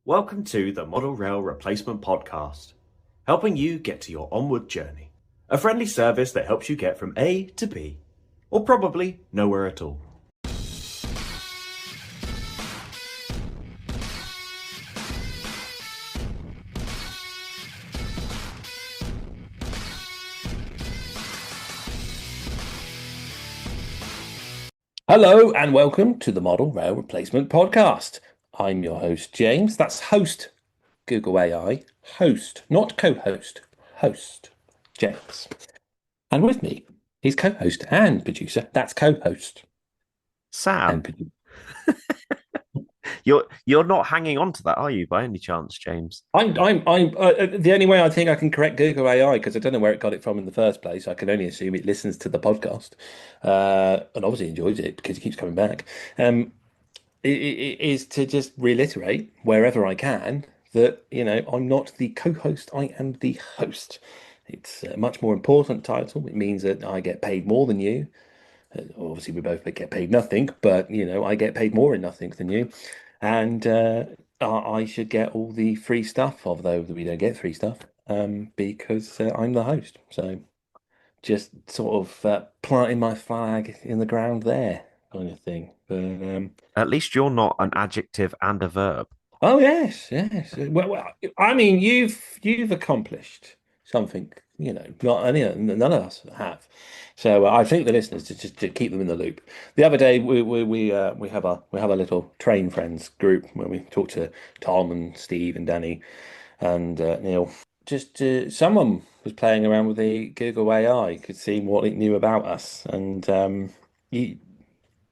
Welcome to the Model Rail Replacement Podcast, helping you get to your onward journey. A friendly service that helps you get from A to B, or probably nowhere at all. Hello and welcome to the Model Rail Replacement Podcast. I'm your host, James. That's host, Google AI. Host, not co-host. Host, James. And with me, he's co-host and producer. That's co-host and Sam, producer. you're not hanging on to that, are you, by any chance, James? I'm the only way I think I can correct Google AI, because I don't know where it got it from in the first place. I can only assume it listens to the podcast, and obviously enjoys it because it keeps coming back. Is to just reiterate wherever I can that, I'm not the co-host, I am the host. It's a much more important title. It means that I get paid more than you. Obviously, we both get paid nothing, but I get paid more in nothing than you, and I should get all the free stuff, although we don't get free stuff, because I'm the host. So just sort of planting my flag in the ground there, kind of thing. But At least you're not an adjective and a verb. oh yes, yes. Well, I mean, you've accomplished something, not any none of us have. So I think the listeners, to keep them in the loop. The other day we have a little train friends group where we talk to Tom and Steve and Danny and Neil. Just someone was playing around with the Google AI, could see what it knew about us, and you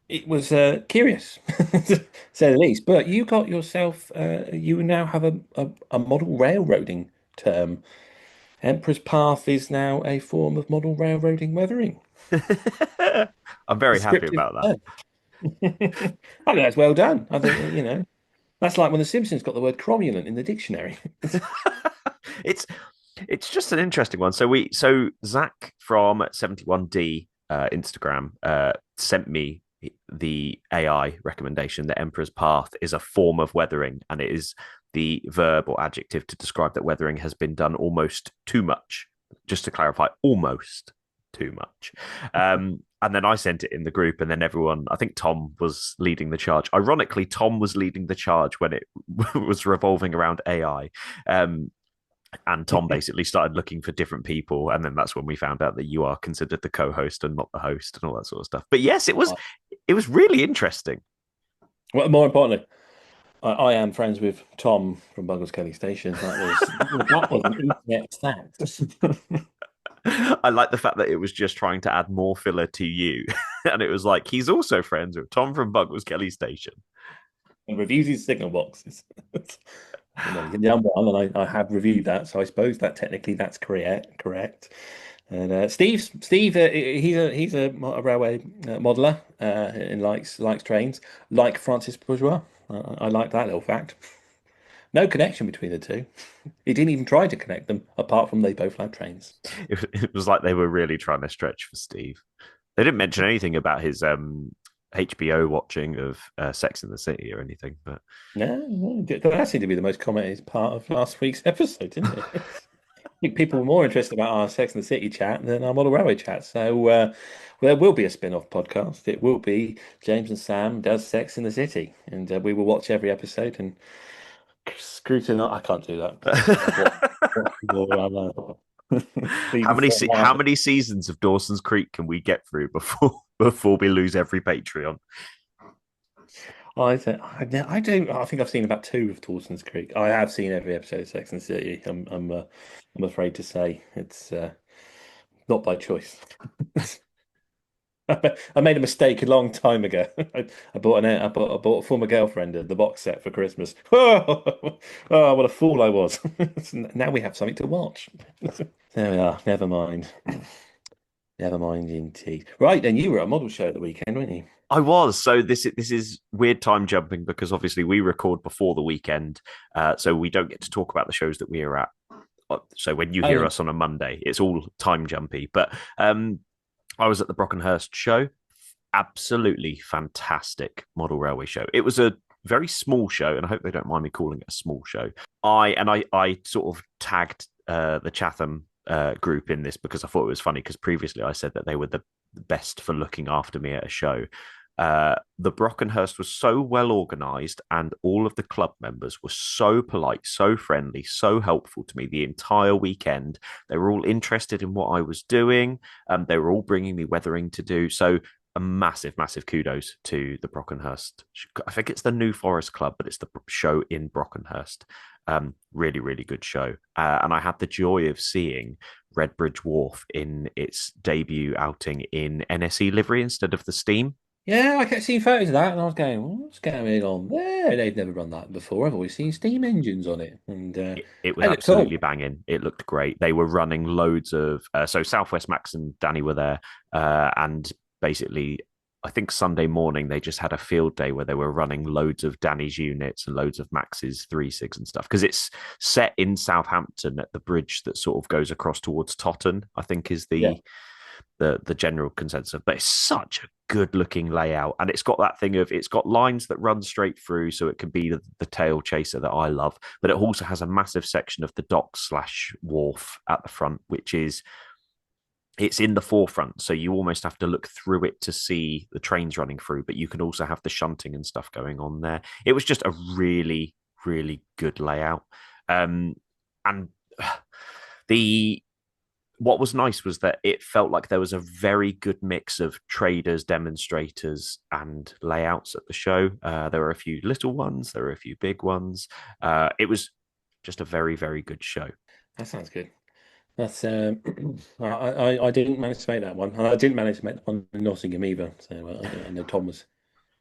it was curious, to say the least. But you got yourself, you now have a model railroading term. Emperor's Path is now a form of model railroading weathering. I'm very happy Descriptive about that. term. I think that's well done. I think, that's like when The Simpsons got the word cromulent in the dictionary. it's it's just an interesting one. So Zach from 71D Instagram sent me the AI recommendation that Emperor's Path is a form of weathering, and it is the verb or adjective to describe that weathering has been done almost too much. Just to clarify, almost too much. And then I sent it in the group, and then everyone, I think Tom was leading the charge. Ironically, Tom was leading the charge when it was revolving around AI. And Tom basically started looking for different people, and then that's when we found out that you are considered the co-host and not the host and all that sort of stuff. But yes, it was really interesting. Well, more importantly, I am friends with Tom from Buggles Kelly Station. That was an internet fact. I like the fact that it was just trying to add more filler to you, and it was like he's also friends with Tom from Buggles Kelly Station. And reviews his signal boxes. The one, and I have reviewed that, so I suppose that technically that's correct. Correct. And Steve, he's a railway modeler and likes trains, like Francis Bourgeois. I like that little fact. No connection between the two. He didn't even try to connect them, apart from they both like trains. It was like they were really trying to stretch for Steve. They didn't mention anything about his HBO watching of Sex in the City or anything, but No, that seemed to be the most commented part of last week's episode, didn't it? I think people were more interested about our Sex and the City chat than our Model Railway chat. So there will be a spin-off podcast. It will be James and Sam does Sex in the City, and we will watch every episode and scrutinize. I can't do that. how many seasons of Dawson's Creek can we get through before we lose every Patreon? I don't. I think I've seen about two of Dawson's Creek. I have seen every episode of Sex and the City. I'm afraid to say it's not by choice. I made a mistake a long time ago. I bought a former girlfriend the box set for Christmas. Oh, what a fool I was! Now we have something to watch. There we are. Never mind. Never mind indeed. Right, and you were at a model show at the weekend, weren't you? I was. So this is weird time jumping because obviously we record before the weekend, so we don't get to talk about the shows that we are at. So when you Oh, hear yeah. us on a Monday, it's all time jumpy. But I was at the Brockenhurst show. Absolutely fantastic model railway show. It was a very small show, and I hope they don't mind me calling it a small show. I sort of tagged the Chatham group in this because I thought it was funny because previously I said that they were the best for looking after me at a show. The Brockenhurst was so well organized, and all of the club members were so polite, so friendly, so helpful to me the entire weekend. They were all interested in what I was doing. They were all bringing me weathering to do. So a massive, massive kudos to the Brockenhurst. I think it's the New Forest Club, but it's the show in Brockenhurst. Really, really good show. And I had the joy of seeing Redbridge Wharf in its debut outing in NSE livery instead of the Steam. Yeah, I kept seeing photos of that, and I was going, "What's going on there?" They've never run that before. I've always seen steam engines on it, and It was it looked cool. absolutely banging. It looked great. They were running loads of so Southwest Max and Danny were there, and basically, I think Sunday morning they just had a field day where they were running loads of Danny's units and loads of Max's 3.6 and stuff because it's set in Southampton at the bridge that sort of goes across towards Totton. I think is Yeah, the general consensus. But it's such a good looking layout, and it's got that thing of it's got lines that run straight through, so it can be the tail chaser that I love. But it also has a massive section of the dock slash wharf at the front, which is it's in the forefront, so you almost have to look through it to see the trains running through, but you can also have the shunting and stuff going on there. It was just a really, really good layout. And the what was nice was that it felt like there was a very good mix of traders, demonstrators, and layouts at the show. There were a few little ones, there were a few big ones. It was just a very, very good show. that sounds good. That's I didn't manage to make that one, and I didn't manage to make the one in Nottingham either. So I know Tom was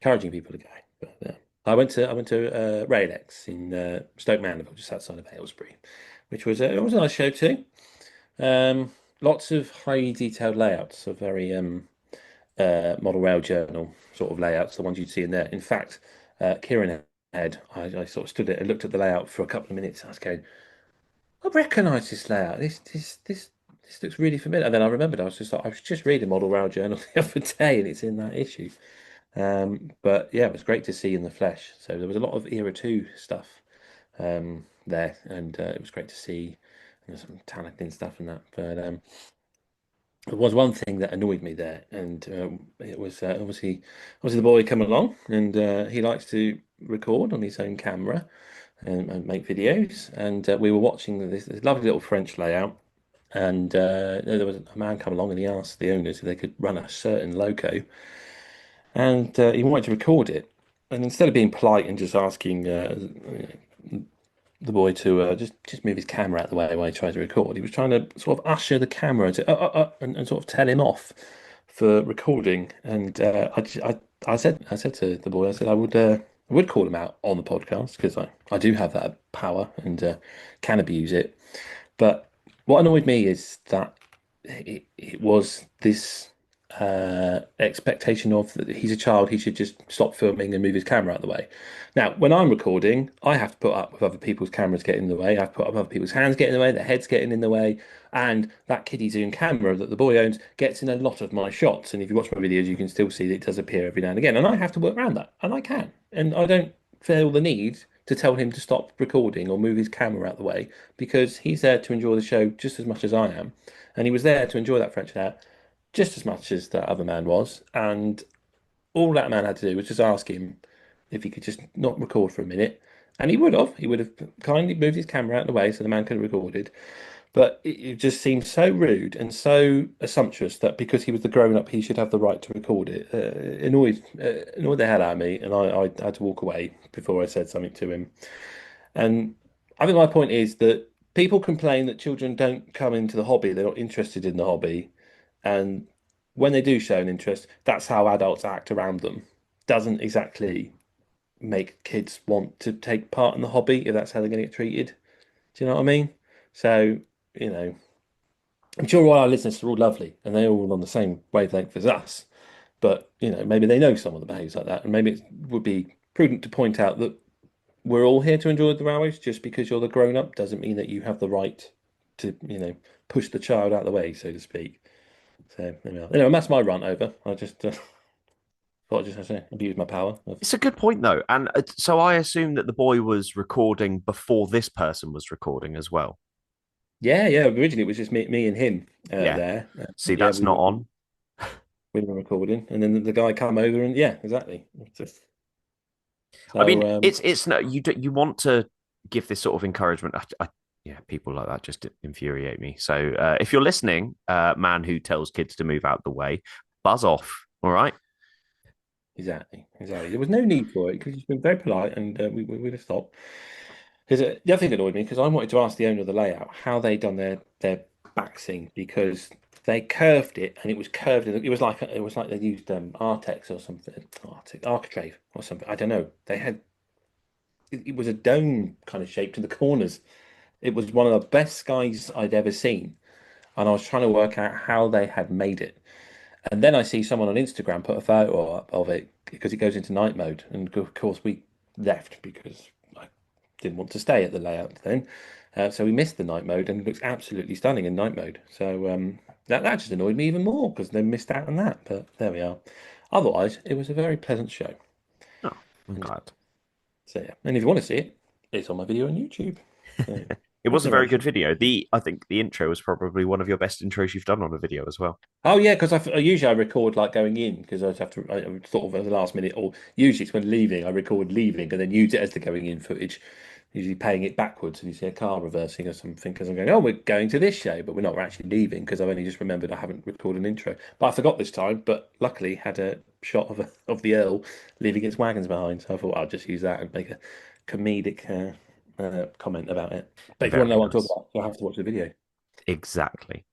encouraging people to go, but I went to Rail-X in Stoke Mandeville, just outside of Aylesbury, which was it was a nice show too. Um, Lots of highly detailed layouts, so very model rail journal sort of layouts, the ones you'd see in there. In fact, Kieran had I sort of stood there and looked at the layout for a couple of minutes. I was going, I recognise this layout. This looks really familiar. And then I remembered I was just reading Model Rail Journal the other day, and it's in that issue. But yeah, it was great to see in the flesh. So there was a lot of Era 2 stuff there, and it was great to see some talent and stuff and that. But there was one thing that annoyed me there, and it was obviously the boy come along, and he likes to record on his own camera and make videos. And we were watching this lovely little French layout, and there was a man come along, and he asked the owners if they could run a certain loco, and he wanted to record it. And instead of being polite and just asking the boy to just move his camera out of the way while he tried to record, he was trying to sort of usher the camera to and sort of tell him off for recording. And I said to the boy, I said I would call him out on the podcast because I do have that power and can abuse it. But what annoyed me is that it was this expectation of that he's a child, he should just stop filming and move his camera out of the way. Now, when I'm recording, I have to put up with other people's cameras getting in the way. I have to put up with other people's hands getting in the way, their heads getting in the way, and that kiddie zoom camera that the boy owns gets in a lot of my shots. And if you watch my videos, you can still see that it does appear every now and again. And I have to work around that, and I can. And I don't feel the need to tell him to stop recording or move his camera out the way because he's there to enjoy the show just as much as I am. And he was there to enjoy that French layout just as much as that other man was. And all that man had to do was just ask him if he could just not record for a minute. And he would have. He would have kindly moved his camera out of the way so the man could have recorded. But it just seemed so rude and so assumptuous that because he was the grown up, he should have the right to record it. Annoyed the hell out of me, and I had to walk away before I said something to him. And I think my point is that people complain that children don't come into the hobby, they're not interested in the hobby. And when they do show an interest, that's how adults act around them. Doesn't exactly make kids want to take part in the hobby if that's how they're going to get treated. Do you know what I mean? So, you know, I'm sure all our listeners are all lovely and they're all on the same wavelength as us. But, you know, maybe they know someone that behaves like that. And maybe it would be prudent to point out that we're all here to enjoy the railways. Just because you're the grown up doesn't mean that you have the right to, push the child out of the way, so to speak. So, anyway, that's my rant over. I just Thought I just had to abuse my power. It's a good point though, and so I assume that the boy was recording before this person was recording as well. Yeah, yeah. Originally, it was just me and him Yeah. there. See, Yeah, that's not on. we were recording, and then the guy come over, and yeah, exactly. I mean, So it's no, you want to give this sort of encouragement. Yeah, people like that just infuriate me. So if you're listening, man who tells kids to move out the way, buzz off. All right. exactly, exactly. There was no need for it because he's been very polite, and we would have stopped. Because the other thing that annoyed me because I wanted to ask the owner of the layout how they done their back scene because they curved it and it was curved. It was like they used Artex or something, Architrave or something. I don't know. It was a dome kind of shape to the corners. It was one of the best skies I'd ever seen, and I was trying to work out how they had made it. And then I see someone on Instagram put a photo up of it because it goes into night mode. And of course, we left because I didn't want to stay at the layout then. So we missed the night mode and it looks absolutely stunning in night mode. So that just annoyed me even more because they missed out on that. But there we are. Otherwise, it was a very pleasant show. Oh, I'm And glad. so yeah, and if you want to see it, it's on my video on YouTube. So, It good was a very good narration. video. I think the intro was probably one of your best intros you've done on a video as well. Oh yeah, because usually I record like going in because I have to I would sort of at the last minute, or usually it's when leaving. I record leaving and then use it as the going in footage, usually paying it backwards, and you see a car reversing or something because I'm going, oh, we're going to this show, but we're not. We're actually leaving because I've only just remembered I haven't recorded an intro. But I forgot this time. But luckily had a shot of the Earl leaving its wagons behind, so I thought I'll just use that and make a comedic comment about it. But if you want to Very know what I'm talking nice. about, you'll have to watch the video. Exactly.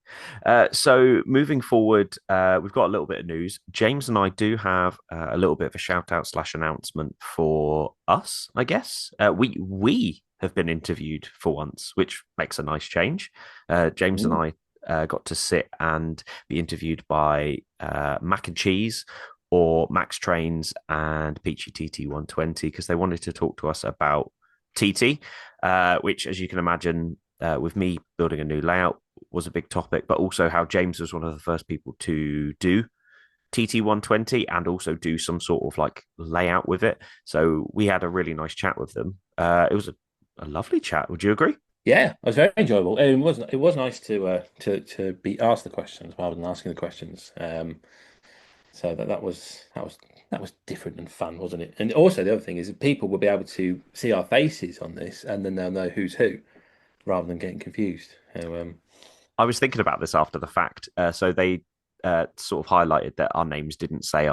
So moving forward, we've got a little bit of news. James and I do have a little bit of a shout out slash announcement for us, I guess. We have been interviewed for once, which makes a nice change. James and Mm. I got to sit and be interviewed by Mac and Cheese or Max Trains and Peachy TT 120 because they wanted to talk to us about TT, which, as you can imagine, with me building a new layout was a big topic, but also how James was one of the first people to do TT 120 and also do some sort of like layout with it. So we had a really nice chat with them. It was a lovely chat. Would you agree? Yeah, it was very enjoyable. It was nice to be asked the questions rather than asking the questions. So that was different and fun, wasn't it? And also the other thing is that people will be able to see our faces on this, and then they'll know who's who rather than getting confused. So, I was thinking about this after the fact. So they sort of highlighted that our names didn't say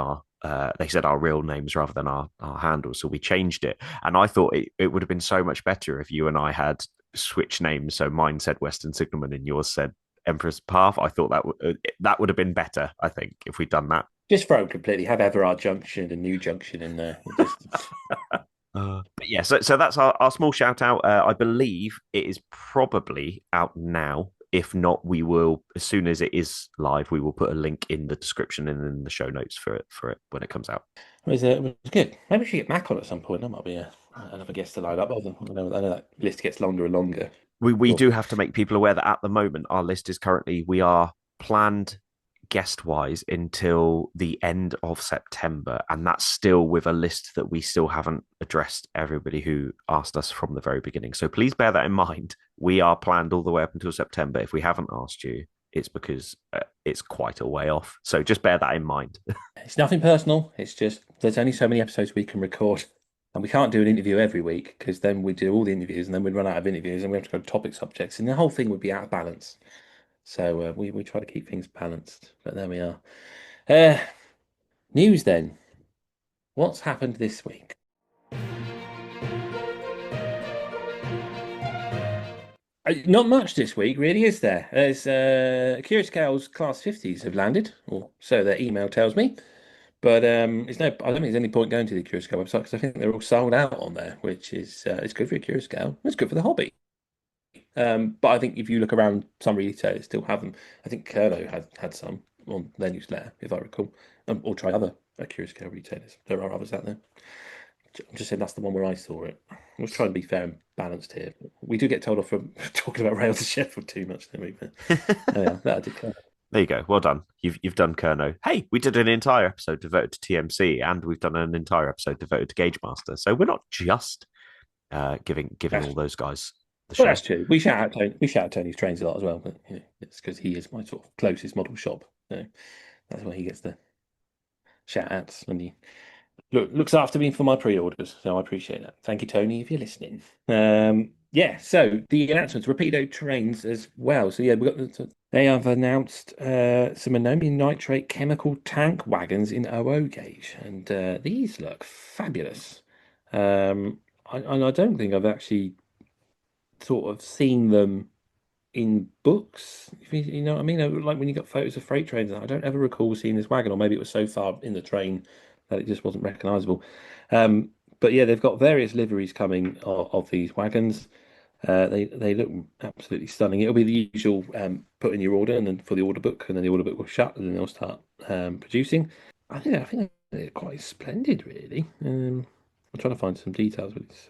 they said our real names rather than our handles. So we changed it. And I thought it would have been so much better if you and I had switched names. So mine said Western Signalman and yours said Emperor's Path. I thought that would have been better, I think, if we'd done that. just throw them completely. Have Everard Junction and New Junction in there. But yeah, so that's our small shout out. I believe it is probably out now. If not, we will, as soon as it is live, we will put a link in the description and in the show notes for it when it comes out. It was good. Maybe we should get Mac on at some point. That might be another guest to line up. I know that list gets longer and longer. We Cool. do have to make people aware that at the moment our list is currently we are planned guest wise until the end of September, and that's still with a list that we still haven't addressed everybody who asked us from the very beginning. So please bear that in mind. We are planned all the way up until September. If we haven't asked you, it's because it's quite a way off. So just bear that in mind. It's nothing personal. It's just there's only so many episodes we can record, and we can't do an interview every week because then we do all the interviews, and then we'd run out of interviews, and we have to go to topic subjects, and the whole thing would be out of balance. So we try to keep things balanced. But there we are. Uh, News then. What's happened this week? Not much this week, really, is there? There's Curious Scales Class 50s have landed, or so their email tells me. But it's no, I don't think there's any point going to the Curious Scale website because I think they're all sold out on there, which is it's good for a Curious Scale. It's good for the hobby. But I think if you look around, some retailers still have them. I think Curlo had some on their newsletter, if I recall, or try other Curious Scale retailers. There are others out there. I'm just saying that's the one where I saw it. I was trying to be fair and balanced here. We do get told off for talking about Rail to Sheffield too much, don't we? But, oh yeah, that I did. There you go. Well done. You've done Kerno. Hey, we did an entire episode devoted to TMC, and we've done an entire episode devoted to Gauge Master. So we're not just giving all those guys the Well, show. that's true. We shout out Tony. We shout out Tony's trains a lot as well, but it's because he is my sort of closest model shop. So that's why he gets the shout outs when he looks after me for my pre-orders. So I appreciate that. Thank you, Tony, if you're listening. Yeah. So the announcements, Rapido trains as well. So yeah, they have announced some ammonium nitrate chemical tank wagons in 00 gauge, and these look fabulous. And I don't think I've actually sort of seen them in books, if you know what I mean. Like when you got photos of freight trains, I don't ever recall seeing this wagon, or maybe it was so far in the train that it just wasn't recognizable. But yeah, they've got various liveries coming of these wagons. They look absolutely stunning. It'll be the usual put in your order and then for the order book, and then the order book will shut, and then they'll start producing. I think they're quite splendid, really. I'm trying to find some details, but it's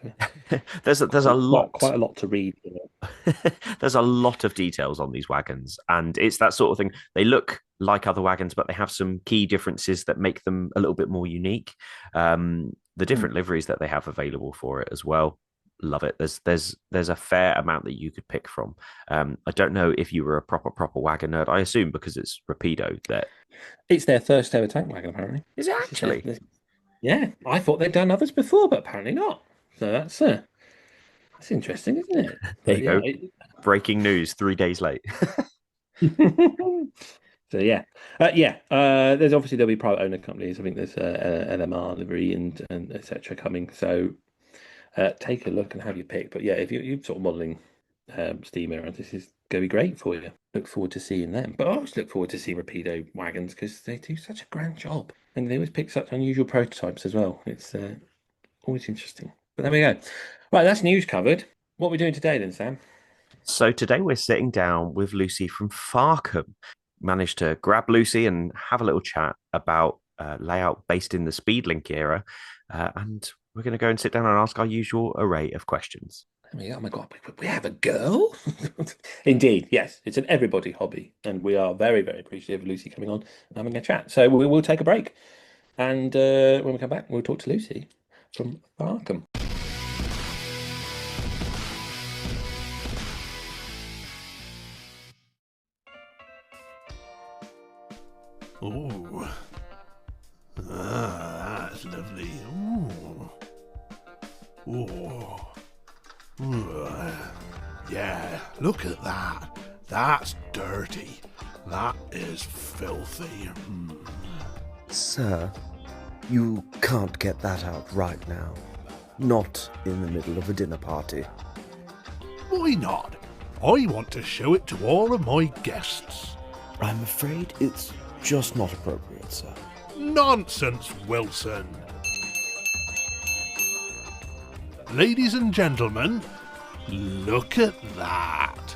There's a lot. quite a lot to read. There's a lot of details on these wagons, and it's that sort of thing. They look like other wagons, but they have some key differences that make them a little bit more unique. The different liveries that they have available for it as well. Love it. There's a fair amount that you could pick from. I don't know if you were a proper wagon nerd. I assume because it's Rapido that It's their first ever tank wagon, apparently. is it actually. Yeah, I thought they'd done others before, but apparently not. So that's interesting, isn't it? There But you go. Breaking news 3 days late. So yeah, there's obviously there'll be private owner companies. I think there's LMR livery and etc. coming. So take a look and have your pick. But yeah, if you're sort of modelling steam errors, this is going to be great for you. Look forward to seeing them. But I always look forward to seeing Rapido wagons because they do such a grand job, and they always pick such unusual prototypes as well. It's always interesting. But there we go. Right, that's news covered. What are we doing today then, Sam? So today we're sitting down with Lucy from Farkham. Managed to grab Lucy and have a little chat about layout based in the Speedlink era, and we're going to go and sit down and ask our usual array of questions. Oh my God, we have a girl? Indeed, yes. It's an everybody hobby. And we are very, very appreciative of Lucy coming on and having a chat. So we will take a break. And when we come back, we'll talk to Lucy from Farkham. Ooh. That's lovely. Ooh. Ooh. Ooh. Yeah, look at that. That's dirty. That is filthy. Sir, you can't get that out right now. Not in the middle of a dinner party. Why not? I want to show it to all of my guests. I'm afraid it's just not appropriate, sir. Nonsense, Wilson. Ladies and gentlemen, look at that.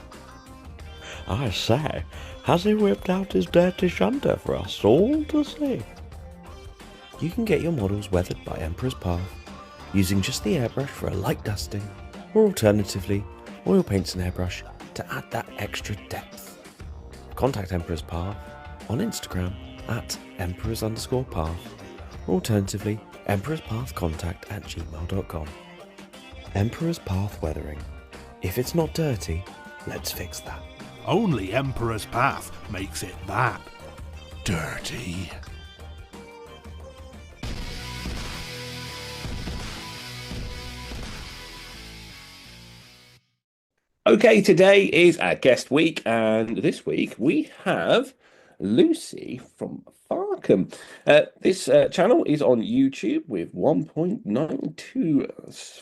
I say, has he whipped out his dirty shunter for us all to see? You can get your models weathered by Emperor's Path using just the airbrush for a light dusting, or alternatively, oil paints and airbrush to add that extra depth. Contact Emperor's Path on Instagram at emperors_path, or alternatively, emperorspathcontact@gmail.com. Emperor's Path Weathering. If it's not dirty, let's fix that. Only Emperor's Path makes it that dirty. Okay, today is our guest week, and this week we have Lucy from Farkham. This channel is on YouTube with 1.92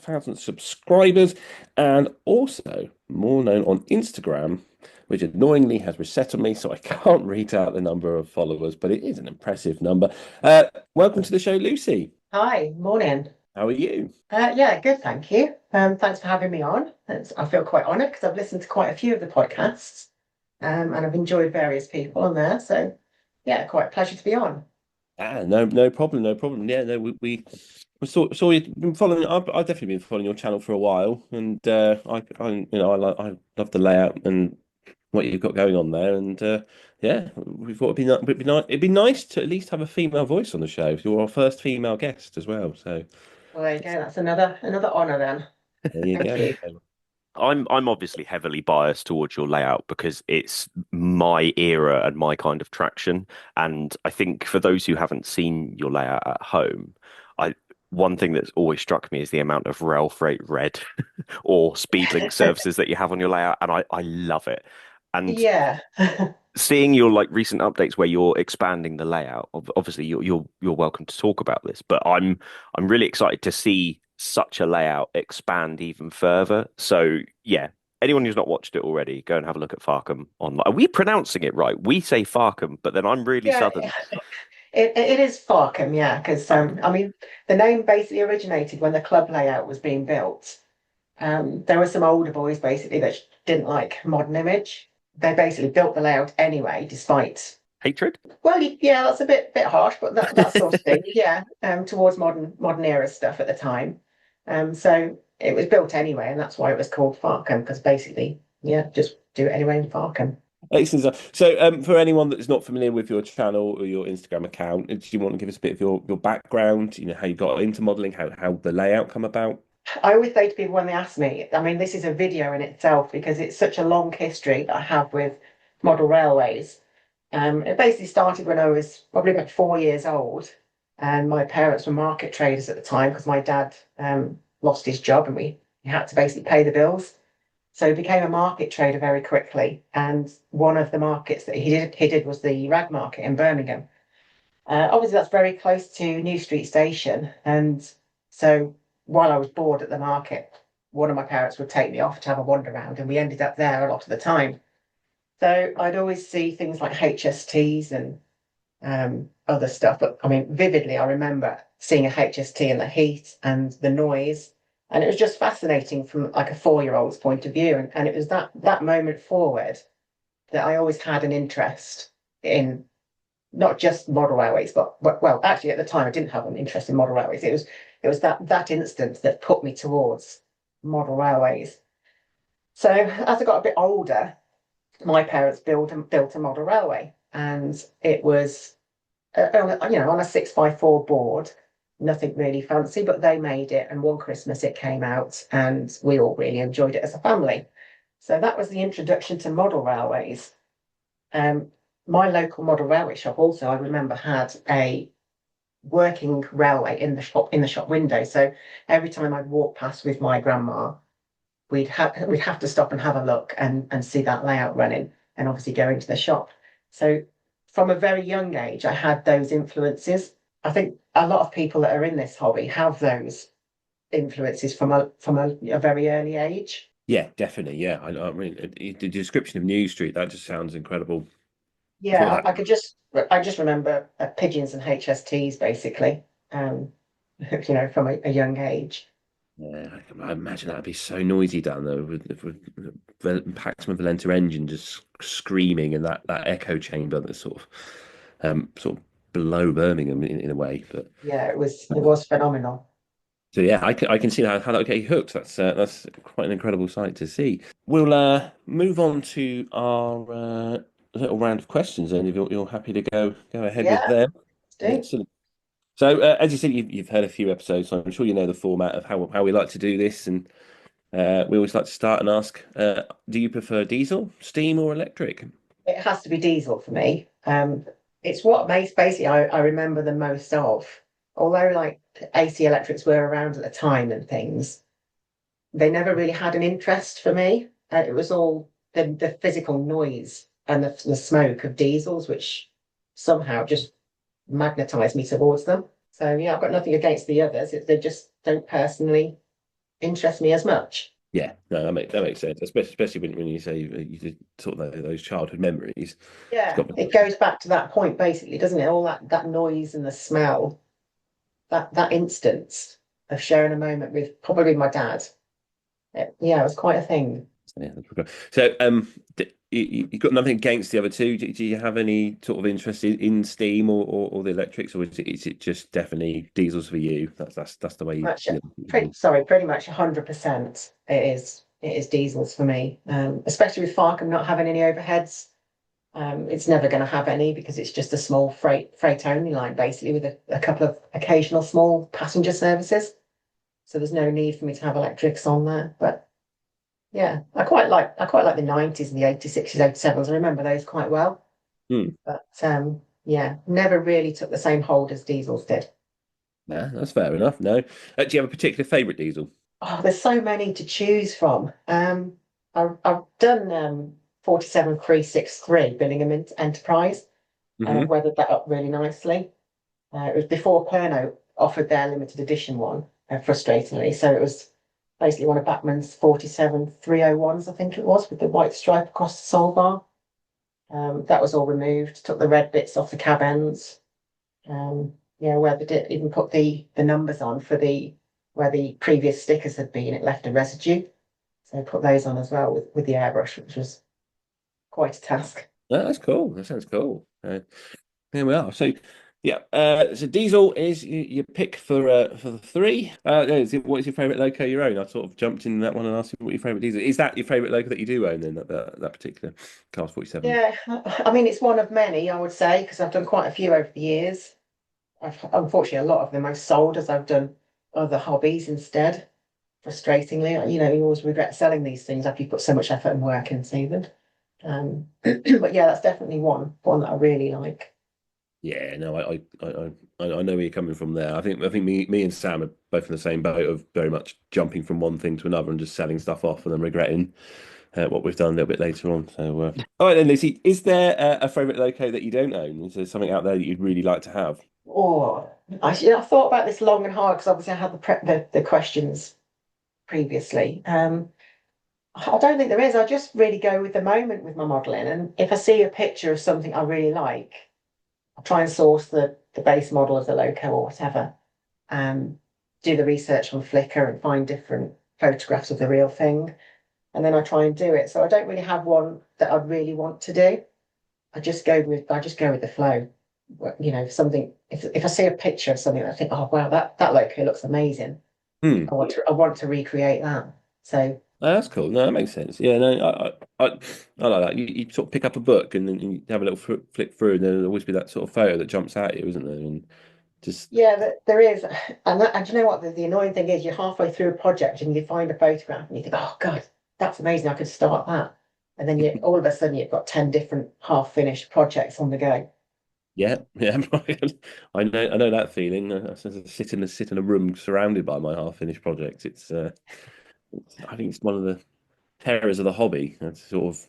thousand subscribers, and also more known on Instagram, which annoyingly has reset on me, so I can't read out the number of followers, but it is an impressive number. Welcome to the show, Lucy. Hi, morning. How are you? Yeah, good, thank you. Thanks for having me on. I feel quite honoured because I've listened to quite a few of the podcasts, and I've enjoyed various people on there. So, yeah, quite a pleasure to be on. No problem, no problem. Yeah, no, we saw you've been following. I've definitely been following your channel for a while, and I love the layout and what you've got going on there, and yeah, we thought it'd be nice to at least have a female voice on the show. You're our first female guest as well, so Well, there you go. That's another honour then. there you Thank go. you. I'm obviously heavily biased towards your layout because it's my era and my kind of traction. And I think for those who haven't seen your layout at home, I one thing that's always struck me is the amount of rail freight red or speedlink services that you have on your layout, and I love it. And Yeah. seeing your like recent updates where you're expanding the layout, obviously you're welcome to talk about this, but I'm really excited to see such a layout expand even further. So yeah, anyone who's not watched it already, go and have a look at Farkham online. Are we pronouncing it right? We say Farkham, but then I'm really Yeah, southern. it is Farkham, yeah, because Okay. I mean the name basically originated when the club layout was being built. There were some older boys basically that didn't like modern image. They basically built the layout anyway, despite Hatred? well, yeah, that's a bit harsh, but that sort of thing, yeah, towards modern era stuff at the time. So it was built anyway, and that's why it was called Farkham, because basically, yeah, just do it anyway in Farkham. Excellent stuff. So, for anyone that is not familiar with your channel or your Instagram account, do you want to give us a bit of your background? You know, how you got into modeling, how the layout come about? I always say to people when they ask me, I mean, this is a video in itself because it's such a long history that I have with model railways. It basically started when I was probably about 4 years old, and my parents were market traders at the time because my dad lost his job and we had to basically pay the bills. So he became a market trader very quickly, and one of the markets that he did was the rag market in Birmingham. Obviously, that's very close to New Street Station, and so while I was bored at the market, one of my parents would take me off to have a wander around, and we ended up there a lot of the time. So I'd always see things like HSTs and other stuff. But I mean, vividly, I remember seeing a HST in the heat and the noise. And it was just fascinating from like a 4-year-old's point of view. And it was that moment forward that I always had an interest in not just model railways, but well, actually at the time I didn't have an interest in model railways. It was that instance that put me towards model railways. So as I got a bit older, my parents built a model railway, and it was on a 6x4 board, nothing really fancy, but they made it. And one Christmas it came out, and we all really enjoyed it as a family. So that was the introduction to model railways. Um, my local model railway shop also, I remember, had a working railway in the shop window. So every time I'd walk past with my grandma, we'd have to stop and have a look and see that layout running, and obviously go into the shop. So from a very young age, I had those influences. I think a lot of people that are in this hobby have those influences from a very early age. Yeah, definitely. Yeah, I mean, the description of New Street, that just sounds incredible. For Yeah, that. I just remember pigeons and HSTs basically, um, from a young age. Yeah, I imagine that'd be so noisy down there with Paxman Valenta engine just screaming and that echo chamber that's sort of below Birmingham in a way. But Yeah, it was phenomenal. so yeah, I can see how that would get you hooked. That's quite an incredible sight to see. We'll move on to our little round of questions, and if you're happy to go ahead with Yeah, them. do. Excellent. So as you said, you've heard a few episodes, so I'm sure you know the format of how we like to do this, and we always like to start and ask, do you prefer diesel, steam, or electric? It has to be diesel for me. It's what makes basically I remember the most of. Although like AC electrics were around at the time and things, they never really had an interest for me. It was all the physical noise and the smoke of diesels, which somehow just magnetized me towards them. So yeah, I've got nothing against the others. They just don't personally interest me as much. Yeah, no, that makes sense, especially when you say you did sort of those childhood memories. It's Yeah, got it goes back to that point basically, doesn't it? All that noise and the smell, that instance of sharing a moment with probably my dad. Yeah, it was quite a thing. yeah, that's pretty cool. So you've got nothing against the other two. Do you have any sort of interest in steam or the electrics, or is it just definitely diesels for you? That's the way Much, you pretty much 100%. It is diesels for me, especially with Farkham not having any overheads. It's never going to have any because it's just a small freight only line, basically, with a couple of occasional small passenger services. So there's no need for me to have electrics on there. But yeah, I quite like the 90s and the 80s, 60s, 87s. I remember those quite well. Hmm. But yeah, never really took the same hold as diesels did. Nah, that's fair enough. No. Do you have a particular favourite diesel? Oh, there's so many to choose from. I've done 47363 Billingham Enterprise, and I've Hmm. weathered that up really nicely. It was before Pernod offered their limited edition one, frustratingly. So it was basically one of Bachmann's 47301s, I think it was, with the white stripe across the sole bar. That was all removed, took the red bits off the cab ends. Yeah, where they did even put the numbers on for the where the previous stickers had been, it left a residue. So I put those on as well with the airbrush, which was quite a task. No, that's cool. That sounds cool. Here we are. So, yeah. So diesel is your pick for the three. What is your favourite loco you own? I sort of jumped in that one and asked you what your favourite diesel is. That your favourite loco that you do own then that particular Cars 47? Yeah, I mean it's one of many, I would say, because I've done quite a few over the years. Unfortunately, a lot of them I've sold as I've done other hobbies instead. Frustratingly, you always regret selling these things after you put so much effort and work into them. But yeah, that's definitely one that I really like. Yeah, no, I know where you're coming from there. I think me and Sam are both in the same boat of very much jumping from one thing to another and just selling stuff off and then regretting what we've done a little bit later on. So, all right then, Lucy, is there a favourite loco that you don't own? Is there something out there that you'd really like to have? Oh, I thought about this long and hard because obviously I had the questions previously. I don't think there is. I just really go with the moment with my modelling, and if I see a picture of something I really like, I try and source the base model of the loco or whatever. Um, do the research on Flickr and find different photographs of the real thing, and then I try and do it. So I don't really have one that I really want to do. I just go with the flow. Something if I see a picture of something, I think, oh wow, that loco looks amazing. Hmm. I want to recreate that. So Oh, that's cool. No, that makes sense. Yeah, no, I like that. You sort of pick up a book and then you have a little flick through, and there'll always be that sort of photo that jumps at you, isn't there? And just yeah, there is, and do you know what the annoying thing is? You're halfway through a project and you find a photograph and you think, oh God, that's amazing. I could start that, and then you all of a sudden you've got 10 different half-finished projects on the go. yeah, yeah. I know that feeling. I sort of sit in a room surrounded by my half-finished projects. I think it's one of the terrors of the hobby. It's sort of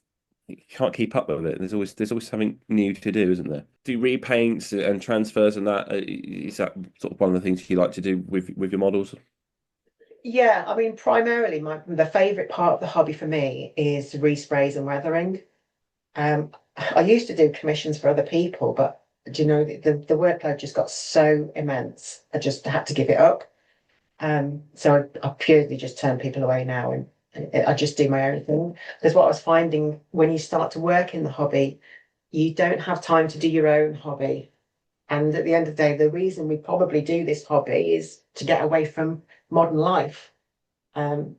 you can't keep up with it. There's always something new to do, isn't there? Do repaints and transfers and that is that sort of one of the things you like to do with your models? Yeah, I mean, primarily the favourite part of the hobby for me is resprays and weathering. I used to do commissions for other people, but do you know the workload just got so immense, I just had to give it up. So I purely just turn people away now, and I just do my own thing. Because what I was finding when you start to work in the hobby, you don't have time to do your own hobby. And at the end of the day, the reason we probably do this hobby is to get away from modern life.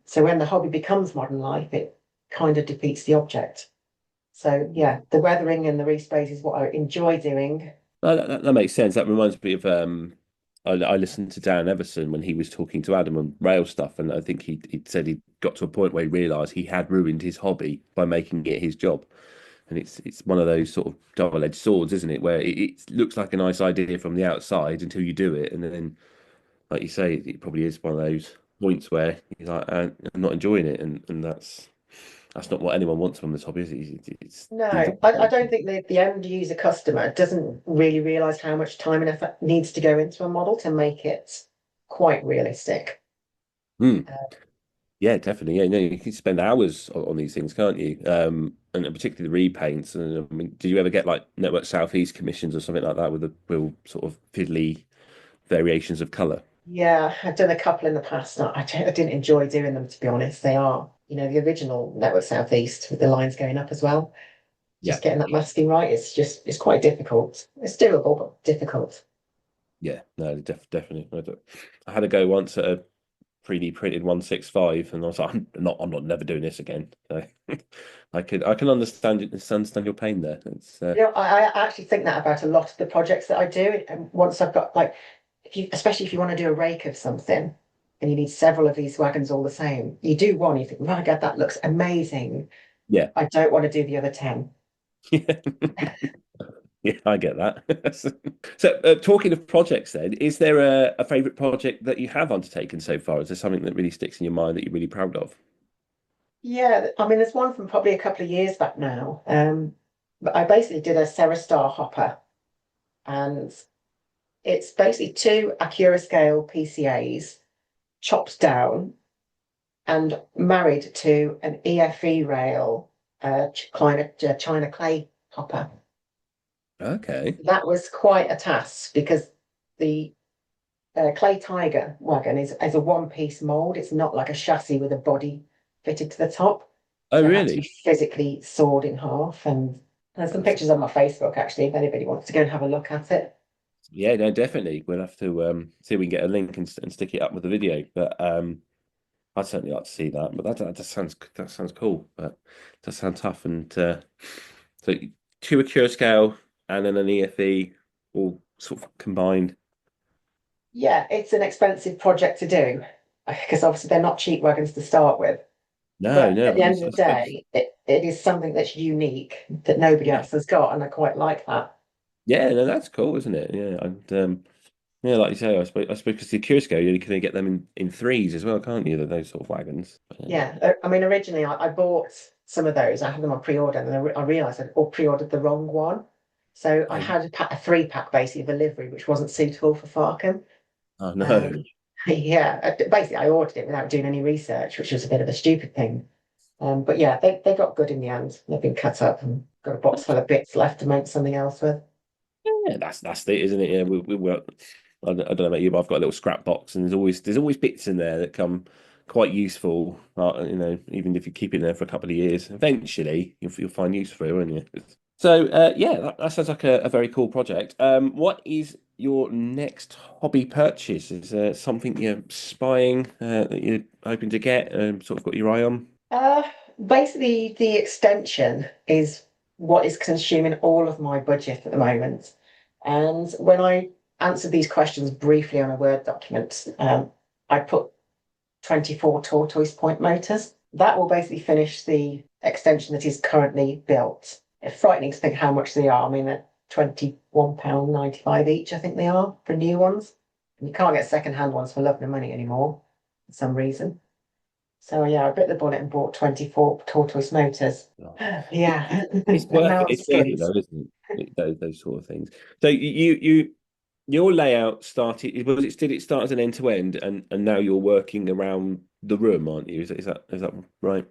So when the hobby becomes modern life, it kind of defeats the object. So yeah, the weathering and the respace is what I enjoy doing. That makes sense. That reminds me of I listened to Dan Everson when he was talking to Adam on rail stuff, and I think he said he got to a point where he realised he had ruined his hobby by making it his job. And it's one of those sort of double-edged swords, isn't it? Where it looks like a nice idea from the outside until you do it, and then, like you say, it probably is one of those points where you're like, I'm not enjoying it, and that's not what anyone wants from this hobby, is it? It's No, the I don't think the end user customer doesn't really realise how much time and effort needs to go into a model to make it quite realistic. Hmm. Uh, Yeah, definitely. Yeah, no, you can spend hours on these things, can't you? And particularly the repaints. And I mean, did you ever get like Network Southeast commissions or something like that with the real sort of fiddly variations of colour? yeah, I've done a couple in the past. I didn't enjoy doing them, to be honest. They are, the original Network Southeast with the lines going up as well. Yeah, Just getting that masking right, it's quite difficult. It's doable, but difficult. yeah, no, definitely. I had a go once at 3D printed 165, and I was like, I'm not never doing this again. So I can understand your pain there. It's I actually think that about a lot of the projects that I do. And once I've got like, especially if you want to do a rake of something, and you need several of these wagons all the same, you do one, you think, my God, that looks amazing. yeah. I don't want to do the other 10. Yeah, I get that. So, talking of projects, then, is there a favorite project that you have undertaken so far? Is there something that really sticks in your mind that you're really proud of? Yeah, I mean, there's one from probably a couple of years back now. But I basically did a Serastar hopper, and it's basically two Acura scale PCAs chopped down and married to an EFE rail China clay hopper. Okay. That was quite a task because the Clay Tiger wagon is a one-piece mold. It's not like a chassis with a body fitted to the top. Oh, So it had to be really? physically sawed in half. And there's some pictures on my Facebook, actually, if anybody wants to go and have a look at it. Yeah, no, definitely. We'll have to see if we can get a link and stick it up with the video. But I'd certainly like to see that. But that sounds cool. But it does sound tough. And so two Acura scale and then an EFE all sort of combined. Yeah, it's an expensive project to do because obviously they're not cheap wagons to start with. No, But no, at the end of the day, it is something that's unique that nobody yeah, else has got, and I quite like that. yeah, no, that's cool, isn't it? Yeah, and yeah, like you say, I suppose because the Acura scale, you can get them in threes as well, can't you? Those sort of wagons. Yeah, I mean, originally I bought some of those. I had them on pre-order, and then I realised I'd pre-ordered the wrong one. So I had a three-pack basically of a livery, which wasn't suitable for Farkham. Oh no. Um, yeah, basically I ordered it without doing any research, which was a bit of a stupid thing. But yeah, they got good in the end. They've been cut up and got a box full of bits left to make something else with. Yeah, that's it, isn't it? Yeah, we work. I don't know about you, but I've got a little scrap box, and there's always bits in there that come quite useful. Even if you keep it there for a couple of years, eventually you'll find use for it, won't you? So yeah, that sounds like a very cool project. What is your next hobby purchase? Is there something you're spying that you're hoping to get? Sort of got your eye on? Uh, Basically, the extension is what is consuming all of my budget at the moment. And when I answered these questions briefly on a Word document, I put 24 tortoise point motors. That will basically finish the extension that is currently built. It's frightening to think how much they are. I mean, they're £21.95 each, I think they are for new ones. And you can't get second-hand ones for love nor money anymore for some reason. So yeah, I bit the bullet and bought 24 tortoise motors. Yeah. It's And worth now it. I'm It's worth it skint. though, isn't it? Those sort of things. So your layout started. Did it start as an end to end, and now you're working around the room, aren't you? Is that right?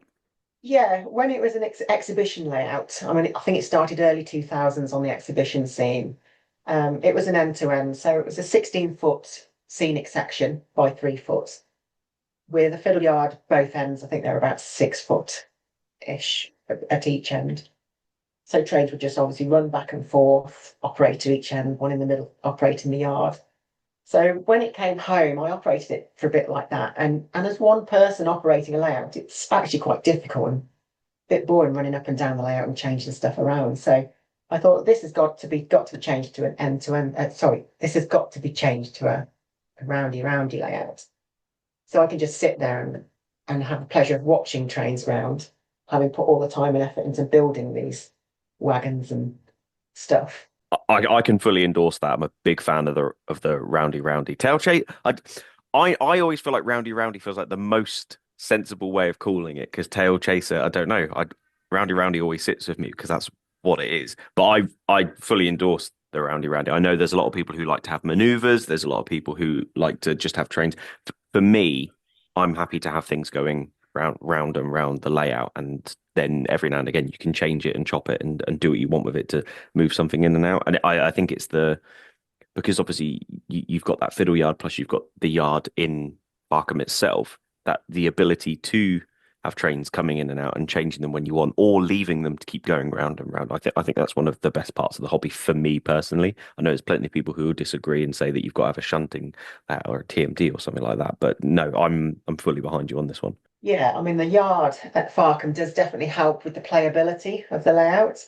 Yeah, when it was an exhibition layout, I mean, I think it started early 2000s on the exhibition scene. It was an end to end, so it was a 16-foot scenic section by 3 foot with a fiddle yard both ends. I think they're about 6 foot ish at each end. So trains would just obviously run back and forth, operate at each end, one in the middle, operate in the yard. So when it came home, I operated it for a bit like that. And as one person operating a layout, it's actually quite difficult and a bit boring running up and down the layout and changing stuff around. So I thought this has got to be changed to an end to end. Sorry, this has got to be changed to a roundy layout. So I can just sit there and have the pleasure of watching trains round, having put all the time and effort into building these wagons and stuff. I can fully endorse that. I'm a big fan of the roundy tail chase. I always feel like roundy feels like the most sensible way of calling it because tail chaser. I don't know. Roundy always sits with me because that's what it is. But I fully endorse the roundy. I know there's a lot of people who like to have maneuvers. There's a lot of people who like to just have trains. For me, I'm happy to have things going round and round the layout, and then every now and again you can change it and chop it and do what you want with it to move something in and out. And I think it's because obviously you've got that fiddle yard plus you've got the yard in Farkham itself, that the ability to have trains coming in and out and changing them when you want, or leaving them to keep going round and round. I think that's one of the best parts of the hobby for me personally. I know there's plenty of people who will disagree and say that you've got to have a shunting or a TMD or something like that. But no, I'm fully behind you on this one. Yeah, I mean, the yard at Farkham does definitely help with the playability of the layout.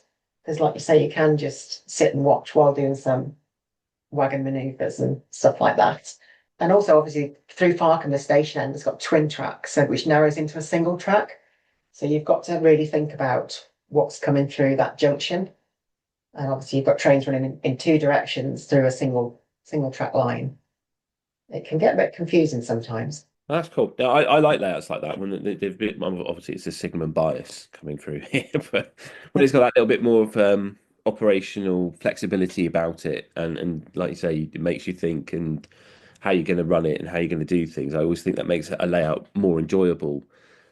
Because, like you say, you can just sit and watch while doing some wagon maneuvers and stuff like that. And also, obviously, through Farkham, the station end has got twin tracks, so which narrows into a single track. So you've got to really think about what's coming through that junction. And obviously, you've got trains running in two directions through a single track line. It can get a bit confusing sometimes. That's cool. Yeah, I like layouts like that when they've been, obviously it's a Sigma bias coming through here, but when it's got that little bit more of operational flexibility about it, and like you say, it makes you think and how you're going to run it and how you're going to do things. I always think that makes a layout more enjoyable.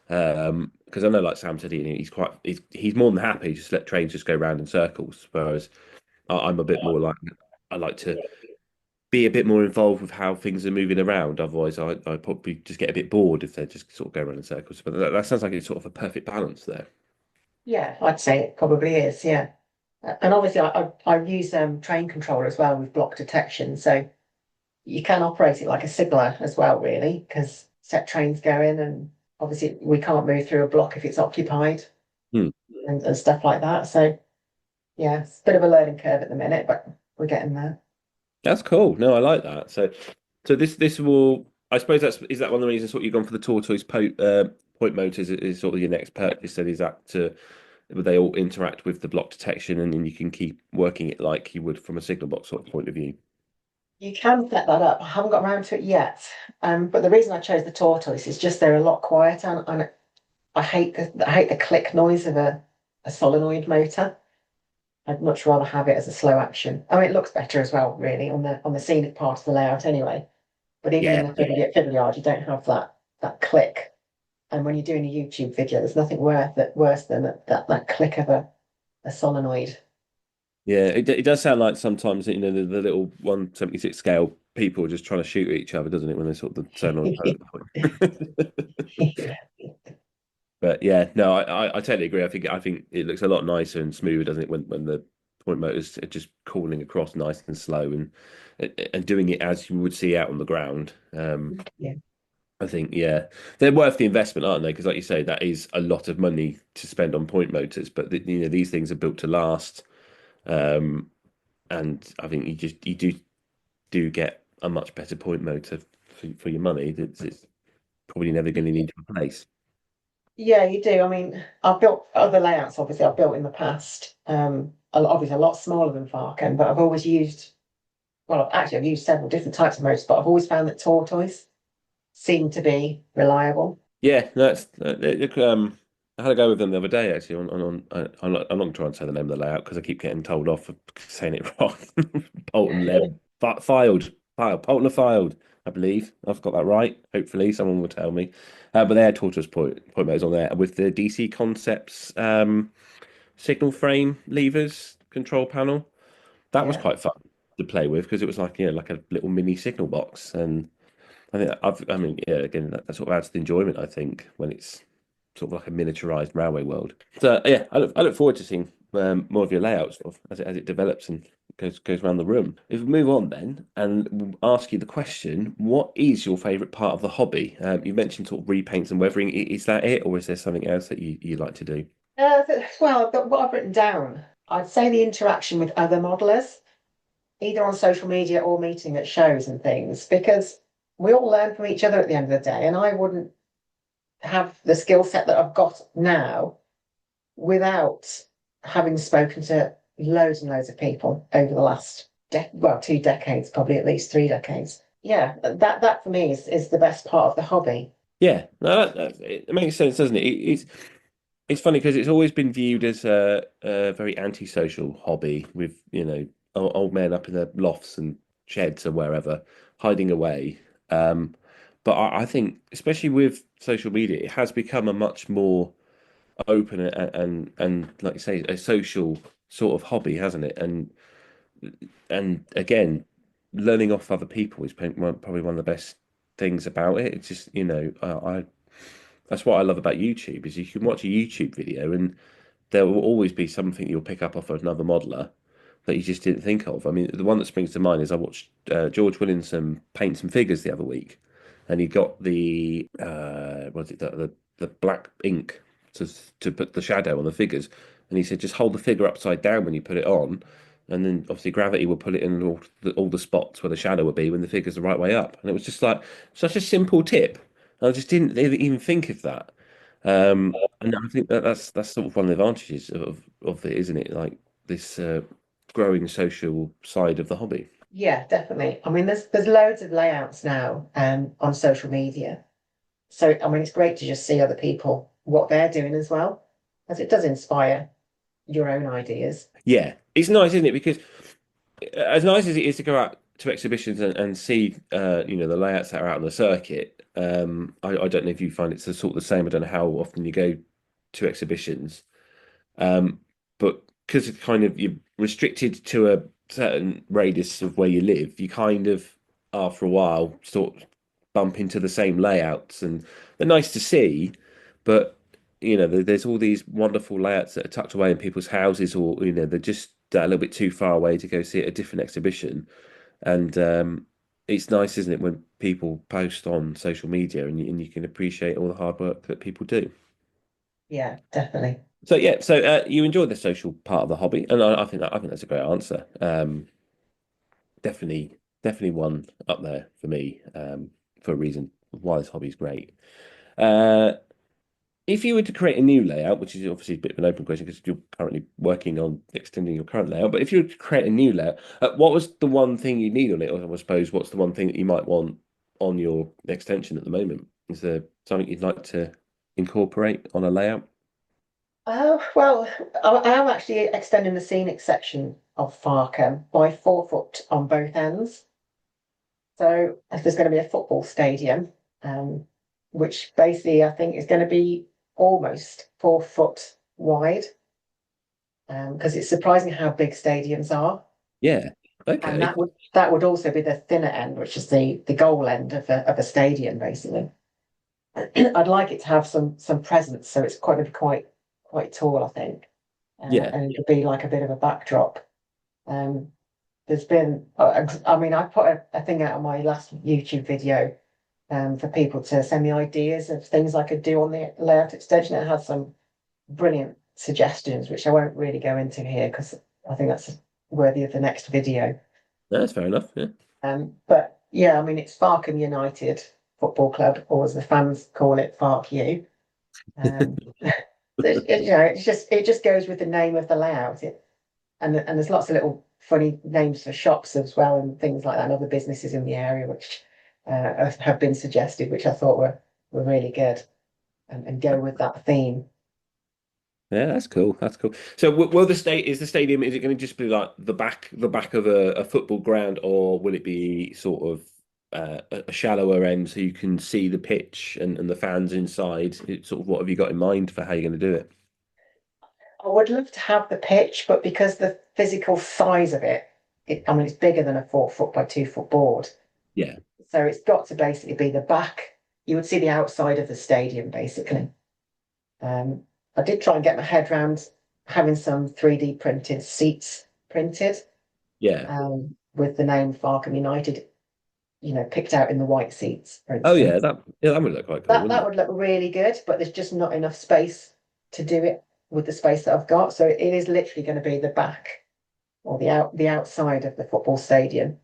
Because I know, like Sam said, he's more than happy just let trains just go round in circles, whereas I'm a bit more like I like to be a bit more involved with how things are moving around. Otherwise, I probably just get a bit bored if they just sort of go around in circles. But that sounds like it's sort of a perfect balance there. Yeah, I'd say it probably is. Yeah. And obviously, I use train controller as well with block detection. So you can operate it like a signaler as well, really, because set trains go in, and obviously we can't move through a block if it's occupied Hmm. and stuff like that. So yeah, it's a bit of a learning curve at the minute, but we're getting there. That's cool. No, I like that. So this will. I suppose is that one of the reasons sort you've gone for the point motors is sort of your next purchase. So is that to where they all interact with the block detection, and then you can keep working it like you would from a signal box sort of point of view. You can set that up. I haven't got around to it yet. But the reason I chose the tortoise is just they're a lot quieter, and I hate the click noise of a solenoid motor. I'd much rather have it as a slow action. I mean, it looks better as well, really, on the scenic part of the layout anyway. But even in Yeah, the fiddle yard, you don't have that click. And when you're doing a YouTube video, there's nothing worse than that click of a solenoid. yeah. It does sound like sometimes the little 1/76 scale people are just trying to shoot at each other, doesn't it? When they sort of turn on. But yeah, no, I totally agree. I think it looks a lot nicer and smoother, doesn't it, when the point motors are just crawling across nice and slow and doing it as you would see out on the ground. Yeah. I think yeah, they're worth the investment, aren't they? Because like you say, that is a lot of money to spend on point motors, but these things are built to last. Um, and I think you do get a much better point motor for your money. It's probably never going to need to replace. Yeah, you do. I mean, I've built other layouts, obviously, I've built in the past. Obviously a lot smaller than Farken, but I've always used, well, actually, I've used several different types of motors, but I've always found that tortoise seemed to be reliable. Yeah, no, I had a go with them the other day actually. I'm not going to try and say the name of the layout because I keep getting told off for saying it wrong. Polton Lev Polton filed. I believe I've got that right. Hopefully, someone will tell me. But they had tortoise point motors on there with the DC Concepts signal frame levers control panel. That was Yeah. quite fun to play with because it was like a little mini signal box and. I mean, yeah, again, that sort of adds to the enjoyment, I think, when it's sort of like a miniaturized railway world. So, yeah, I look forward to seeing more of your layouts sort of, as it develops and goes around the room. If we move on then and we'll ask you the question, what is your favourite part of the hobby? You mentioned sort of repaints and weathering. Is that it, or is there something else that you like to do? Well, what I've written down, I'd say the interaction with other modelers, either on social media or meeting at shows and things, because we all learn from each other at the end of the day, and I wouldn't have the skill set that I've got now without having spoken to loads and loads of people over the last 2 decades, probably at least 3 decades. Yeah, that for me is the best part of the hobby. Yeah, no, it makes sense, doesn't it? It's funny because it's always been viewed as a very antisocial hobby with, old men up in their lofts and sheds or wherever, hiding away. Um, but I think, especially with social media, it has become a much more open and like you say, a social sort of hobby, hasn't it? And again, learning off other people is probably one of the best things about it. It's just, That's what I love about YouTube is you can watch a YouTube video and there will always be something you'll pick up off of another modeler that you just didn't think of. I mean, the one that springs to mind is I watched George Williamson paint some figures the other week, and he got the what is it the black ink to put the shadow on the figures, and he said just hold the figure upside down when you put it on, and then obviously gravity will put it in all the spots where the shadow would be when the figure's the right way up, and it was just like such a simple tip. I just didn't even think of that. And I think that's sort of one of the advantages of it, isn't it? Like this growing social side of the hobby. Yeah, definitely. I mean, there's loads of layouts now on social media. So I mean, it's great to just see other people what they're doing as well, as it does inspire your own ideas. Yeah, it's nice, isn't it? Because as nice as it is to go out to exhibitions and see, the layouts that are out on the circuit. I don't know if you find it's sort of the same. I don't know how often you go to exhibitions, but because it's kind of you're restricted to a certain radius of where you live, you kind of after a while sort of bump into the same layouts, and they're nice to see, but there's all these wonderful layouts that are tucked away in people's houses, or they're just a little bit too far away to go see at a different exhibition. And it's nice, isn't it, when people post on social media and you can appreciate all the hard work that people do. Yeah, definitely. So yeah, you enjoy the social part of the hobby, and I think that's a great answer. Definitely one up there for me, for a reason why this hobby is great. Uh, if you were to create a new layout, which is obviously a bit of an open question because you're currently working on extending your current layout, but if you were to create a new layout, what was the one thing you need on it? Or I suppose, what's the one thing that you might want on your extension at the moment? Is there something you'd like to incorporate on a layout? Well, I am actually extending the scenic section of Farkham by 4 foot on both ends. So if there's going to be a football stadium, which basically I think is going to be almost 4 foot wide, because it's surprising how big stadiums are. Yeah. And Okay. that would also be the thinner end, which is the goal end of a stadium, basically. I'd like it to have some presence, so it's quite tall, I think. Yeah. And it'll be like a bit of a backdrop. There's been, I mean, I put a thing out on my last YouTube video for people to send me ideas of things I could do on the layout extension. It had some brilliant suggestions, which I won't really go into here because I think that's worthy of the next video. That's fair enough. Yeah. But yeah, I mean, it's Farkham United Football Club, or as the fans call it, Fark U. It just goes with the name of the layout. And there's lots of little funny names for shops as well and things like that, and other businesses in the area which have been suggested, which I thought were really good and go with that theme. Yeah, that's cool. That's cool. So, will the stadium? Is it going to just be like the back of a football ground, or will it be sort of a shallower end so you can see the pitch and the fans inside? Sort of what have you got in mind for how you're going to do it? I would love to have the pitch, but because the physical size of I mean, it's bigger than a 4 foot by 2 foot board. Yeah. So it's got to basically be the back. You would see the outside of the stadium, basically. I did try and get my head around having some 3D printed seats printed. Yeah. With the name Farkham United, picked out in the white seats, for Oh yeah, instance. that would look quite cool, That would look really good, but there's just not enough space to do it with the space that I've got. So it is literally going to be the back or the outside of the football stadium.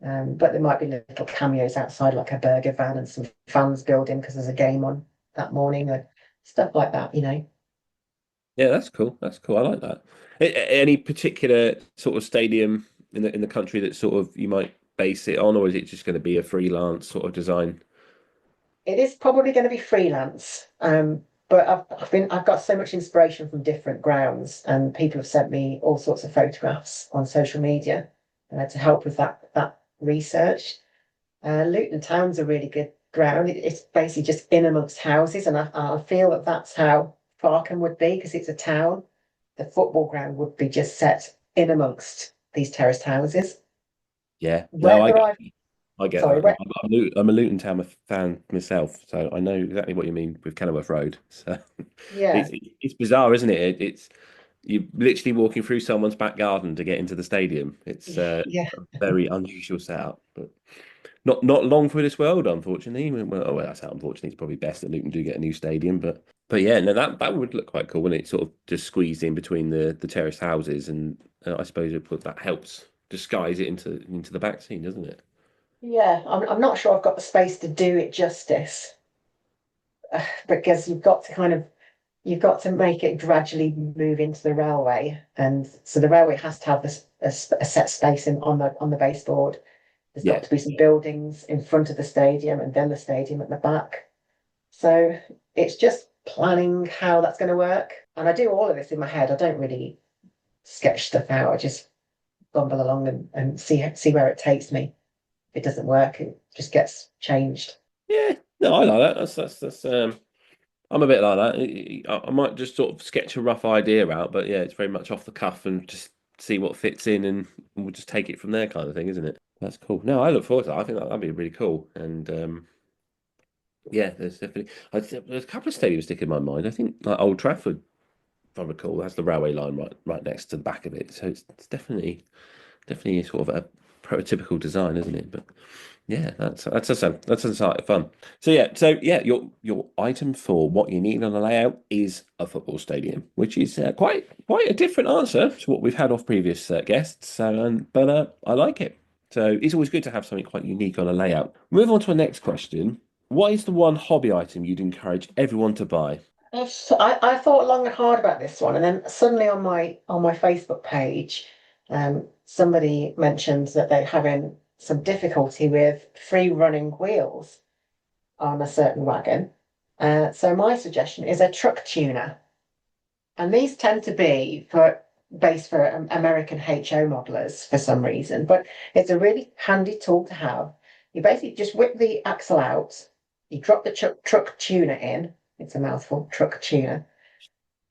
But there might be little cameos outside, like a burger van and some fans building because there's a game on that morning, or stuff like that. Yeah, that's cool. That's cool. I like that. Any particular sort of stadium in the country that sort of you might base it on, or is it just going to be a freelance sort of design? It is probably going to be freelance, but I've got so much inspiration from different grounds, and people have sent me all sorts of photographs on social media to help with that research. Luton Town's a really good ground. It's basically just in amongst houses, and I feel that that's how Farkham would be because it's a town. The football ground would be just set in amongst these terraced houses. Yeah. No, Whether I get Sorry, that. I'm a Luton Town fan myself, so I know exactly what you mean with Kenilworth Road. So yeah, it's bizarre, isn't it? It's you're literally walking through someone's back garden to get into the stadium. It's yeah, a very unusual setup, but not long for this world, unfortunately. Well, that's how unfortunately it's probably best that Luton do get a new stadium, but yeah, no, that would look quite cool when it sort of just squeezed in between the terraced houses, and I suppose that helps disguise it into the back scene, doesn't it? yeah. I'm not sure I've got the space to do it justice, because you've got to make it gradually move into the railway, and so the railway has to have a set space on the baseboard. There's got Yeah, to be some buildings in front of the stadium and then the stadium at the back. So it's just planning how that's going to work. And I do all of this in my head. I don't really sketch stuff out. I just bumble along and see where it takes me. If it doesn't work, it just gets changed. yeah. No, I like that. That's I'm a bit like that. I might just sort of sketch a rough idea out, but yeah, it's very much off the cuff and just see what fits in, and we'll just take it from there, kind of thing, isn't it? That's cool. No, I look forward to that. I think that'd be really cool. And yeah, there's definitely there's a couple of stadiums stick in my mind. I think like Old Trafford, if I recall, has the railway line right next to the back of it, so it's definitely sort of a prototypical design, isn't it? But yeah, that's a sight of fun. So yeah, your item for what you need on the layout is a football stadium, which is quite a different answer to what we've had off previous guests. So, but I like it. So it's always good to have something quite unique on a layout. Move on to our next question. What is the one hobby item you'd encourage everyone to buy? I thought long and hard about this one, and then suddenly on my Facebook page, somebody mentioned that they're having some difficulty with free running wheels on a certain wagon. So my suggestion is a truck tuner, and these tend to be for based for American HO modelers for some reason, but it's a really handy tool to have. You basically just whip the axle out, you drop the truck tuner in. It's a mouthful, truck tuner.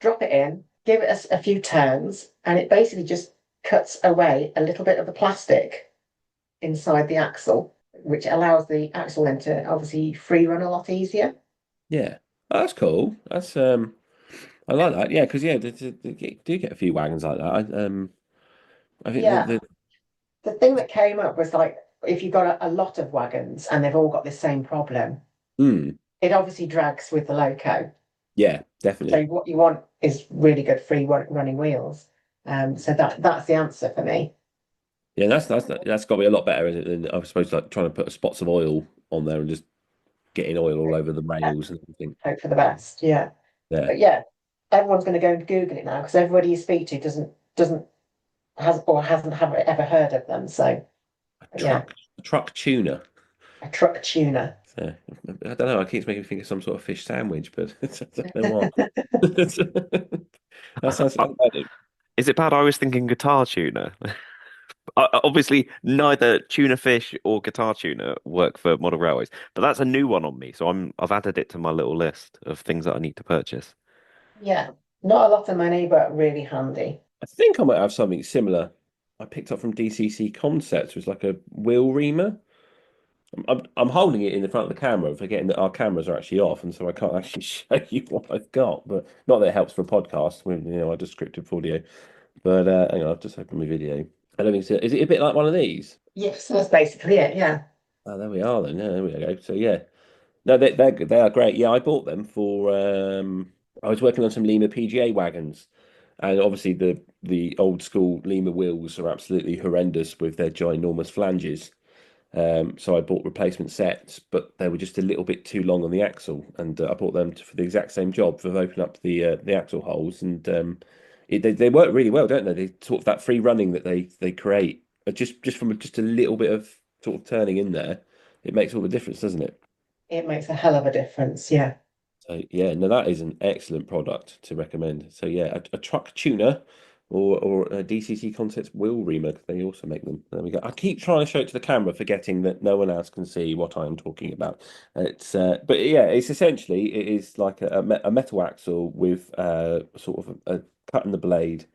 Drop it in, give it a few turns, and it basically just cuts away a little bit of the plastic inside the axle, which allows the axle then to obviously free run a lot easier. Yeah, oh, that's cool. That's I like that. Yeah, because yeah, they do get a few wagons like that. I think Yeah, the the thing that came up was like if you've got a lot of wagons and they've all got the same problem, mm, it obviously drags with the loco. yeah, So definitely. what you want is really good running wheels. So that's the answer for me. Yeah, that's got to be a lot better, isn't it, than I suppose like trying to put spots of oil on there and just getting oil all over the Yeah, rails and everything. hope for the best. Yeah. Yeah, But yeah, everyone's going to go and Google it now because everybody you speak to doesn't has or hasn't have ever heard of them. So a yeah, truck tuner. a truck tuner. So, I don't know. It keeps making me think of some sort of fish sandwich, but I don't know what. That sounds Uh, bad. Is it bad? I was thinking guitar tuner. Obviously, neither tuna fish or guitar tuna work for model railways, but that's a new one on me. So I've added it to my little list of things that I need to purchase. Yeah, not a lot of money, but really handy. I think I might have something similar. I picked up from DCC Concepts. It was like a wheel reamer. I'm holding it in the front of the camera, forgetting that our cameras are actually off, and so I can't actually show you what I've got. But not that it helps for a podcast with our descriptive audio. But hang on, I've just opened my video. I don't think so. Is it a bit like one of these? Yes, that's basically it. Yeah. Oh, there we are then. Yeah, there we go. So yeah, no, they are great. Yeah, I bought them for. I was working on some Lima PGA wagons, and obviously the old school Lima wheels are absolutely horrendous with their ginormous flanges. So I bought replacement sets, but they were just a little bit too long on the axle, and I bought them for the exact same job for opening up the axle holes, and they work really well, don't they? They sort of that free running that they create, just from just a little bit of sort of turning in there, it makes all the difference, doesn't it? It makes a hell of a difference. Yeah. So yeah, no, that is an excellent product to recommend. So yeah, a truck tuner or a DCC Concepts wheel reamer. They also make them. There we go. I keep trying to show it to the camera, forgetting that no one else can see what I am talking about. It's but yeah, it's essentially it is like a metal axle with sort of a cut in the blade.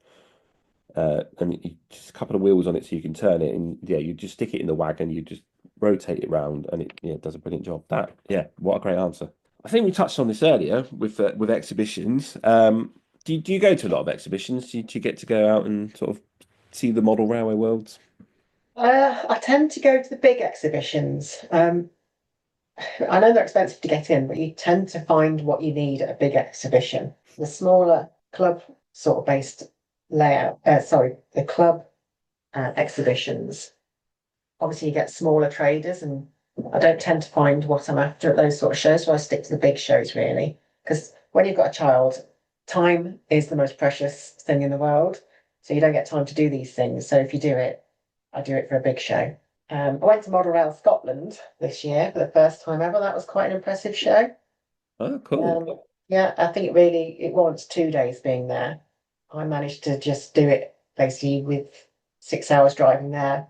And just a couple of wheels on it so you can turn it, and yeah, you just stick it in the wagon. You just rotate it round, and it does a brilliant job. What a great answer. I think we touched on this earlier with exhibitions. Do you go to a lot of exhibitions? Do you get to go out and sort of see the model railway worlds? I tend to go to the big exhibitions. I know they're expensive to get in, but you tend to find what you need at a big exhibition. The smaller club sort of based layout, the club exhibitions. Obviously, you get smaller traders, and I don't tend to find what I'm after at those sort of shows, so I stick to the big shows really. Because when you've got a child, time is the most precious thing in the world, so you don't get time to do these things. So if you do it, I do it for a big show. I went to Model Rail Scotland this year for the first time ever. That was quite an impressive show. Oh, cool. Yeah, I think it warrants 2 days being there. I managed to just do it basically with 6 hours driving there,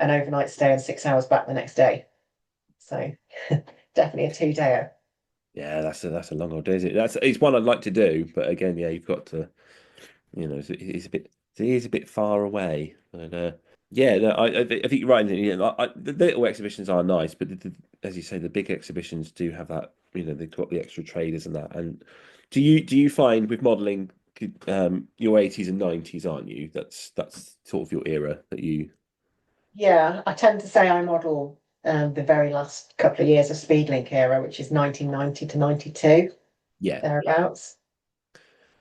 an overnight stay, and 6 hours back the next day. So definitely a 2-dayer. Yeah, that's a long old day, is it? It's one I'd like to do, but again, yeah, you've got to, it is a bit far away. But yeah, no, I think you're right. The little exhibitions are nice, but as you say, the big exhibitions do have that. They've got the extra traders and that. And do you find with modelling, your 80s and 90s, aren't you? That's sort of your era that you. Yeah, I tend to say I model the very last couple of years of Speedlink era, which is 1990 to 92, Yeah. thereabouts.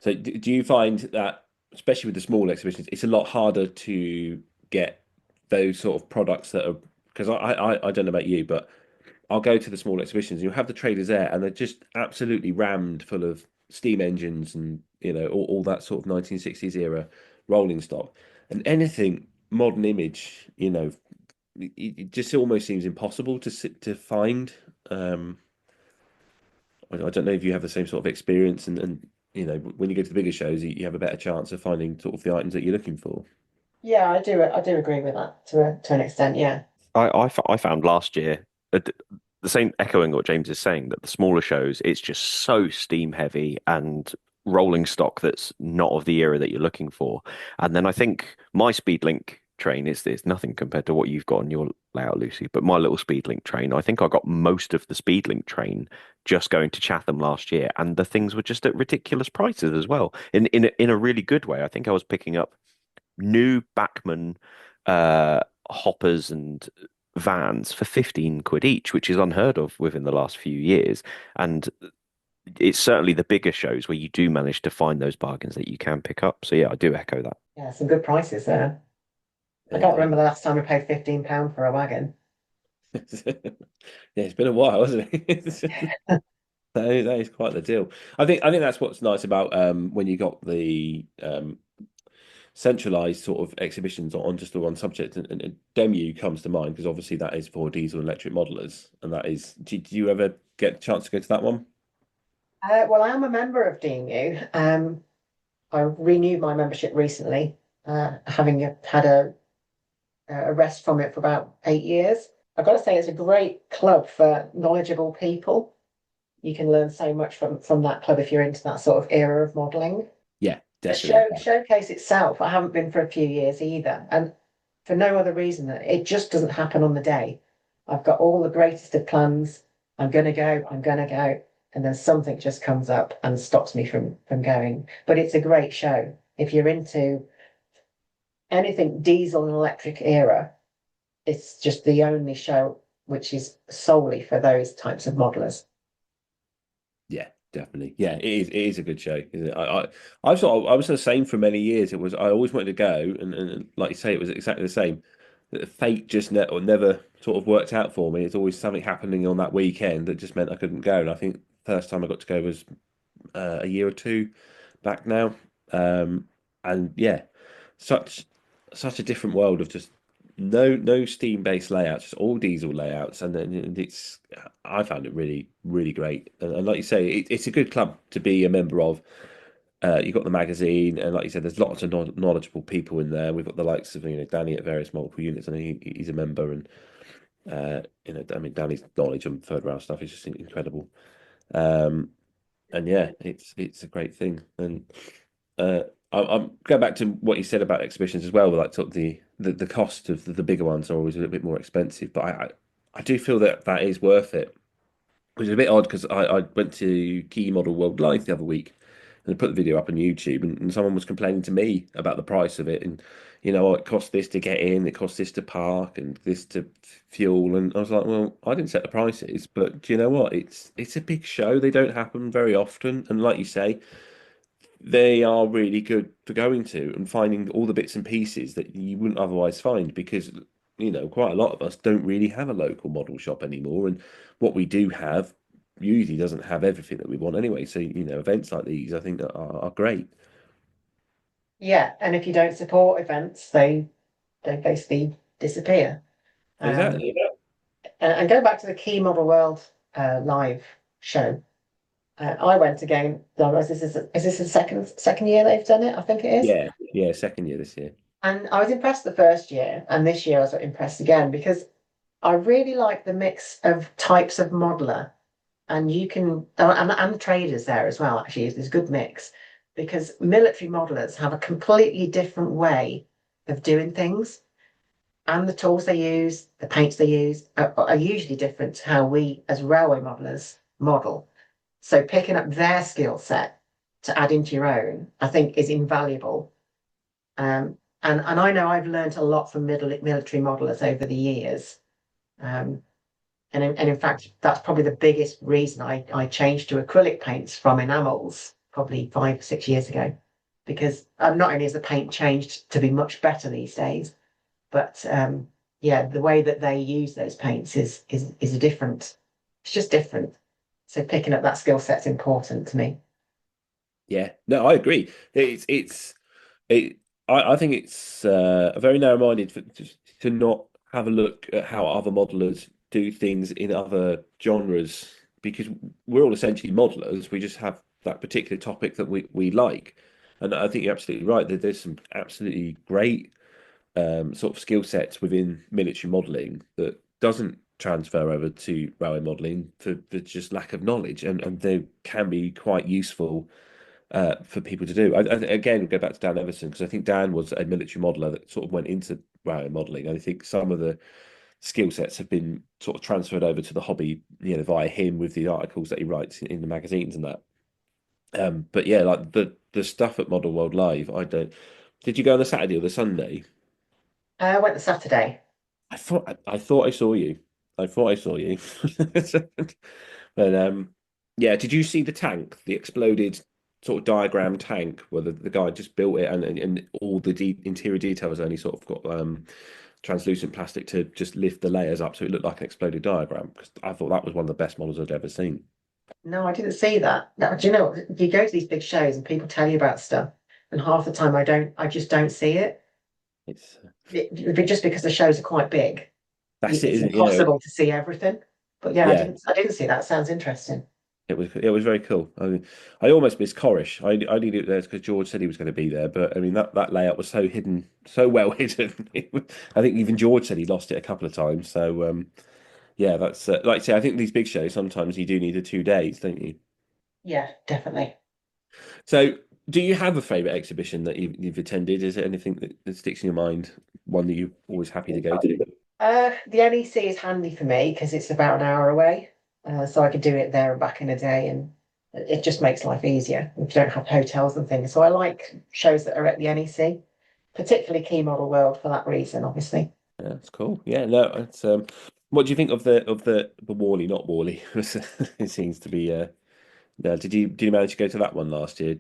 So do you find that, especially with the small exhibitions, it's a lot harder to get those sort of products that are, because I don't know about you, but I'll go to the small exhibitions. You have the traders there, and they're just absolutely rammed full of steam engines and all that sort of 1960s era rolling stock, and anything modern image. It just almost seems impossible to find. I don't know if you have the same sort of experience, and when you go to the bigger shows, you have a better chance of finding sort of the items that you're looking for. Yeah, I do. I do agree with that to an extent. Yeah. I found last year the same, echoing what James is saying, that the smaller shows, it's just so steam heavy and rolling stock that's not of the era that you're looking for. And then I think my Speedlink train is nothing compared to what you've got on your layout, Lucy. But my little Speedlink train, I think I got most of the Speedlink train just going to Chatham last year, and the things were just at ridiculous prices as well. In a really good way. I think I was picking up new Bachmann hoppers and vans for 15 quid each, which is unheard of within the last few years. And it's certainly the bigger shows where you do manage to find those bargains that you can pick up. So yeah, I do echo that. Yeah, some good prices there. I can't remember the last time I paid £15 for a wagon. Yeah, it's been a while, hasn't it? That is quite the deal. I think that's what's nice about when you got the centralized sort of exhibitions on just the one subject, and Demu comes to mind because obviously that is for diesel electric modelers, and that is. Do you ever get a chance to go to that one? Well, I am a member of DMU. I renewed my membership recently, having had a rest from it for about 8 years. I've got to say, it's a great club for knowledgeable people. You can learn so much from that club if you're into that sort of era of modelling. Yeah, The definitely. showcase itself, I haven't been for a few years either, and for no other reason than it just doesn't happen on the day. I've got all the greatest of plans. I'm gonna go, and then something just comes up and stops me from going. But it's a great show. If you're into anything diesel and electric era, it's just the only show which is solely for those types of modelers. Yeah, definitely. Yeah, it is a good show. Isn't it? I was the same for many years. I always wanted to go, and like you say, it was exactly the same. The fate just never sort of worked out for me. It's always something happening on that weekend that just meant I couldn't go. And I think the first time I got to go was a year or two back now. And yeah, such such a different world of just no steam based layouts, just all diesel layouts, and then I found it really great. And like you say, it's a good club to be a member of. You've got the magazine, and like you said, there's lots of knowledgeable people in there. We've got the likes of Danny at various multiple units, and he's a member, and I mean Danny's knowledge on third rail stuff is just incredible. And yeah, it's a great thing. And I'm going back to what you said about exhibitions as well. Like sort of the cost of the bigger ones are always a little bit more expensive, but I do feel that that is worth it, which is a bit odd because I went to Key Model World Live the other week and put the video up on YouTube, and someone was complaining to me about the price of it, and oh, it costs this to get in, it costs this to park, and this to fuel, and I was like, well, I didn't set the prices, but do you know what? It's a big show. They don't happen very often, and like you say, they are really good for going to and finding all the bits and pieces that you wouldn't otherwise find because quite a lot of us don't really have a local model shop anymore, and what we do have usually doesn't have everything that we want anyway. So events like these I think are great. Yeah, and if you don't support events, they basically disappear. Um, Exactly. and going back to the Key Model World live show, I went again. Is this the second year they've done it? I think it is. Yeah, yeah, second year this year. And I was impressed the first year, and this year I was impressed again because I really like the mix of types of modeler, and you can and the traders there as well. Actually, there's a good mix because military modelers have a completely different way of doing things, and the tools they use, the paints they use, are usually different to how we as railway modelers model. So picking up their skill set to add into your own, I think, is invaluable. And I know I've learned a lot from military modelers over the years. Um, and in fact, that's probably the biggest reason I changed to acrylic paints from enamels probably 5 or 6 years ago, because not only has the paint changed to be much better these days, but yeah, the way that they use those paints is a different. It's just different. So picking up that skill set's important to me. Yeah, no, I agree. It. I think it's very narrow-minded to not have a look at how other modelers do things in other genres because we're all essentially modelers. We just have that particular topic that we like, and I think you're absolutely right. That there's some absolutely great sort of skill sets within military modelling that doesn't transfer over to railway modelling for just lack of knowledge, and they can be quite useful for people to do. Again, go back to Dan Everson because I think Dan was a military modeler that sort of went into railway modelling. And I think some of the skill sets have been sort of transferred over to the hobby, via him with the articles that he writes in the magazines and that. But yeah, like the stuff at Model World Live, I don't. Did you go on the Saturday or the Sunday? I went the Saturday. I thought I saw you. I thought I saw you. But yeah, did you see the tank, the exploded sort of diagram tank where the guy just built it and all the interior details only sort of got translucent plastic to just lift the layers up so it looked like an exploded diagram? Because I thought that was one of the best models I'd ever seen. No, I didn't see that. No, do you know what? You go to these big shows and people tell you about stuff, and half the time I just don't see it. It's Just because the shows are quite big, that's it, it's isn't it? impossible to see everything. But yeah, Yeah, I didn't see that. Sounds interesting. it was very cool. I almost missed Corish. I needed it there because George said he was going to be there, but I mean that layout was so hidden, so well hidden. I think even George said he lost it a couple of times. So yeah, that's like I say. I think these big shows sometimes you do need the 2 days, don't you? Yeah, definitely. So do you have a favorite exhibition that you've attended? Is there anything that sticks in your mind? One that you're always happy to go to? The NEC is handy for me because it's about an hour away, so I could do it there and back in a day, and it just makes life easier if you don't have hotels and things. So I like shows that are at the NEC, particularly Key Model World for that reason, obviously. Yeah, that's cool. Yeah, no, it's what do you think of the Wally, not Wally? It seems to be no, did you manage to go to that one last year?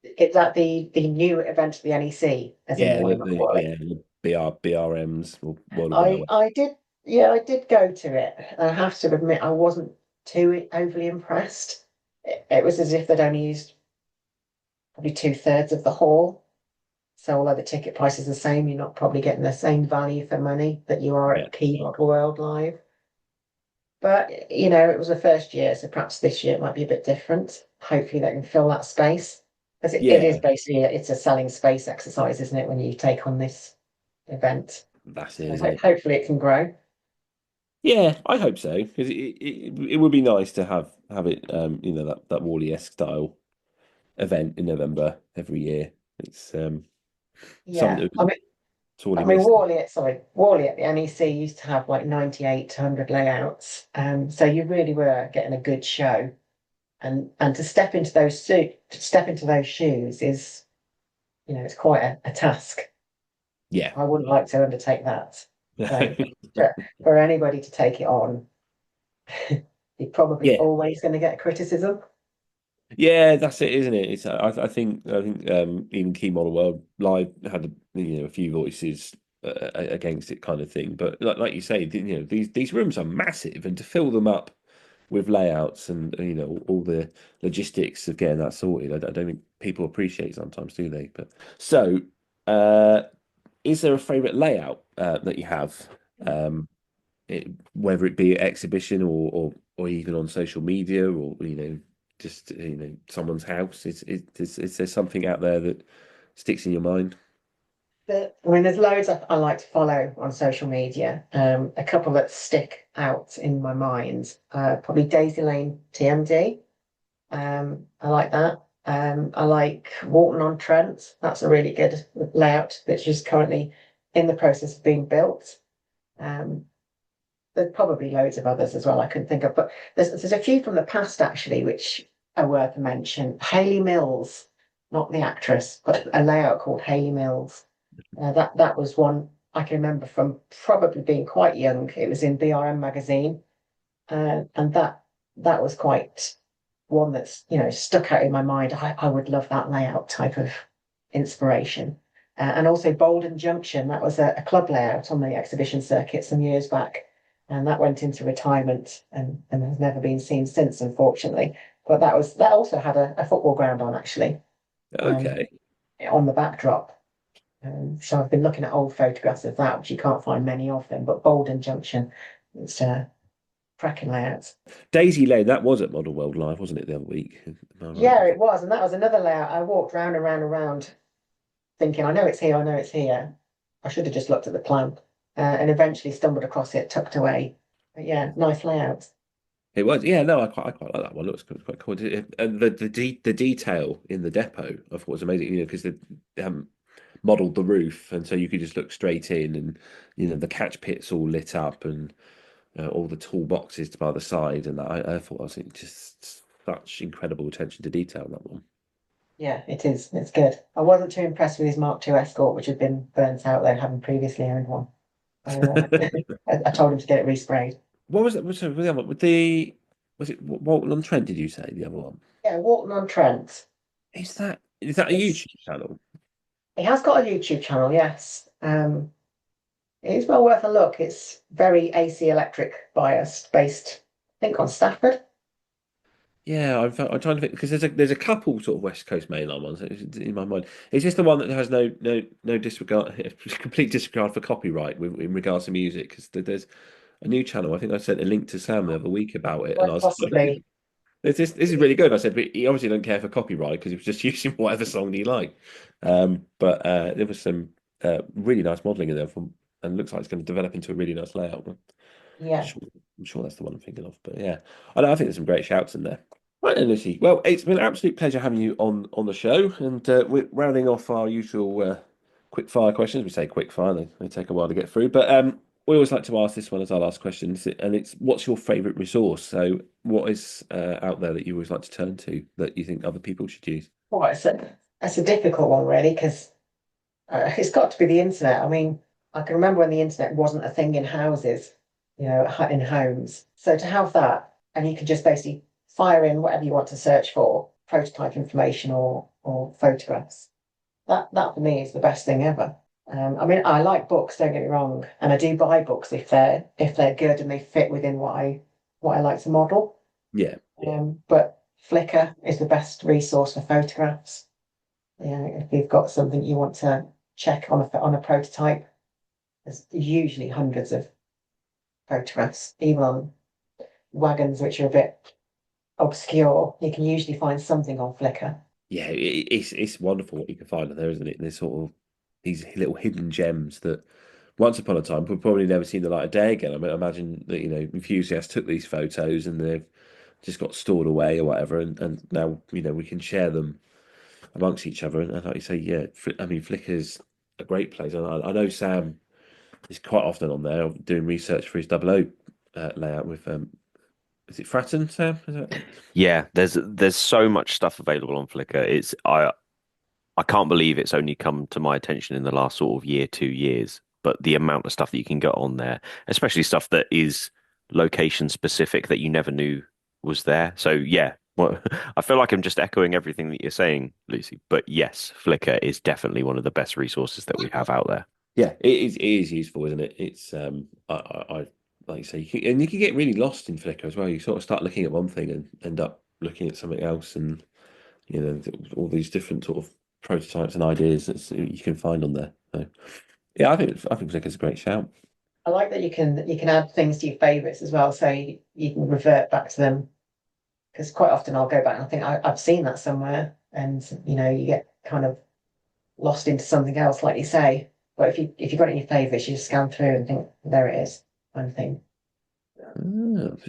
It's at the new event at the NEC, as in Yeah, Wally McCoy. the BRMs or World of I Railway. I did, yeah, I did go to it. I have to admit, I wasn't too overly impressed. It was as if they'd only used probably two-thirds of the hall. So although the ticket price is the same, you're not probably getting the same value for money that you are Yeah, at Key Model World Live. But it was the first year, so perhaps this year it might be a bit different. Hopefully they can fill that space. Because it is yeah, basically it's a selling space exercise, isn't it, when you take on this event? that's it, So isn't it? hopefully it can grow. Yeah, I hope so because it would be nice to have it that Wally-esque style event in November every year. It's something Yeah. that I mean, Sorely I mean, missed. Worley at the NEC used to have like 98 to 100 layouts. So you really were getting a good show. And to step into those shoes is, it's quite a task. Yeah. I wouldn't like to undertake that. So for anybody to take it on, you're probably Yeah. always going to get criticism. Yeah, that's it, isn't it? It's I think even Key Model World Live had a few voices against it, kind of thing. But like you say, these rooms are massive, and to fill them up with layouts and all the logistics of getting that sorted, I don't think people appreciate sometimes, do they? But so, is there a favorite layout that you have? Whether it be exhibition or even on social media or just someone's house, is there something out there that sticks in your mind? I mean, there's loads I like to follow on social media. A couple that stick out in my mind. Probably Daisy Lane TMD. I like that. I like Walton on Trent. That's a really good layout that's just currently in the process of being built. Um, there's probably loads of others as well I can think of, but there's a few from the past actually which are worth a mention. Hayley Mills, not the actress, but a layout called Hayley Mills. That was one I can remember from probably being quite young. It was in BRM magazine, and that was quite one that's stuck out in my mind. I would love that layout type of inspiration. And also Bolden Junction, that was a club layout on the exhibition circuit some years back, and that went into retirement and has never been seen since, unfortunately. But that also had a football ground on actually, um, Okay. on the backdrop. So I've been looking at old photographs of that, which you can't find many of them. But Bolden Junction, it's cracking layouts. Daisy Lane, that was at Model World Live, wasn't it, the other week? Am I right? Yeah, it was, and that was another layout. I walked round and round and round, thinking, I know it's here, I know it's here. I should have just looked at the plan, and eventually stumbled across it, tucked away. But yeah, nice layout. It was, yeah. No, I quite like that one. It was quite cool. And the detail in the depot I thought was amazing. Because they haven't modelled the roof, and so you could just look straight in, and the catch pits all lit up, and all the toolboxes by the side, and I thought I was just such incredible attention to detail in that one. Yeah, it is. It's good. I wasn't too impressed with his Mark II Escort, which had been burnt out there, having previously owned one. I told him to get it resprayed. What was it? Was the other one? Was it Walton on Trent? Did you say the other one? Yeah, Walton on Trent. Is that a It's YouTube channel? It has got a YouTube channel, yes. It is well worth a look. It's very AC electric biased, based, I think, on Stafford. Yeah, I'm trying to think because there's a couple sort of West Coast mainline ones in my mind. Is this the one that has no disregard, complete disregard for copyright in regards to music? Because there's a new channel. I think I sent a link to Sam the other week about it, and I Quite was like, possibly. this is really good. I said, but he obviously don't care for copyright because he was just using whatever song he liked. But there was some really nice modelling in there and looks like it's going to develop into a really nice layout. Yeah. I'm sure that's the one I'm thinking of. But yeah, I think there's some great shouts in there. Right then, Lucy. Well, it's been an absolute pleasure having you on the show, and we're rounding off our usual quick fire questions. We say quick fire; they take a while to get through, but we always like to ask this one as our last question, and it's what's your favourite resource? So, what is out there that you always like to turn to that you think other people should use? Well, that's a difficult one, really, because it's got to be the internet. I mean, I can remember when the internet wasn't a thing in houses, in homes. So to have that, and you can just basically fire in whatever you want to search for, prototype information or photographs. That for me is the best thing ever. I mean, I like books, don't get me wrong, and I do buy books if they're good and they fit within what I like to model. Yeah, But Flickr is the best resource for photographs. If you've got something you want to check on a prototype, there's usually hundreds of photographs, even on wagons which are a bit obscure. You can usually find something on Flickr. yeah, it's wonderful what you can find there, isn't it? There's sort of these little hidden gems that once upon a time we've probably never seen the light of day again. I mean, imagine that enthusiasts took these photos and they've just got stored away or whatever, and now we can share them amongst each other. And like you say, yeah, I mean, Flickr's a great place. And I know Sam is quite often on there doing research for his double O layout with is it Fratton, Sam? Is that... Yeah, there's so much stuff available on Flickr. I can't believe it's only come to my attention in the last sort of year, 2 years. But the amount of stuff that you can get on there, especially stuff that is location specific that you never knew was there. So yeah, well, I feel like I'm just echoing everything that you're saying, Lucy. But yes, Flickr is definitely one of the best resources that we have out there. Yeah, it is useful, isn't it? It's I like you say, and you can get really lost in Flickr as well. You sort of start looking at one thing and end up looking at something else, and you know all these different sort of prototypes and ideas that you can find on there. So, yeah, I think Flickr's a great shout. I like that you can add things to your favourites as well, so you can revert back to them. Because quite often I'll go back and I think I've seen that somewhere, and you get kind of lost into something else, like you say. But if you got it in your favourites, you just scan through and think there it is, kind of thing.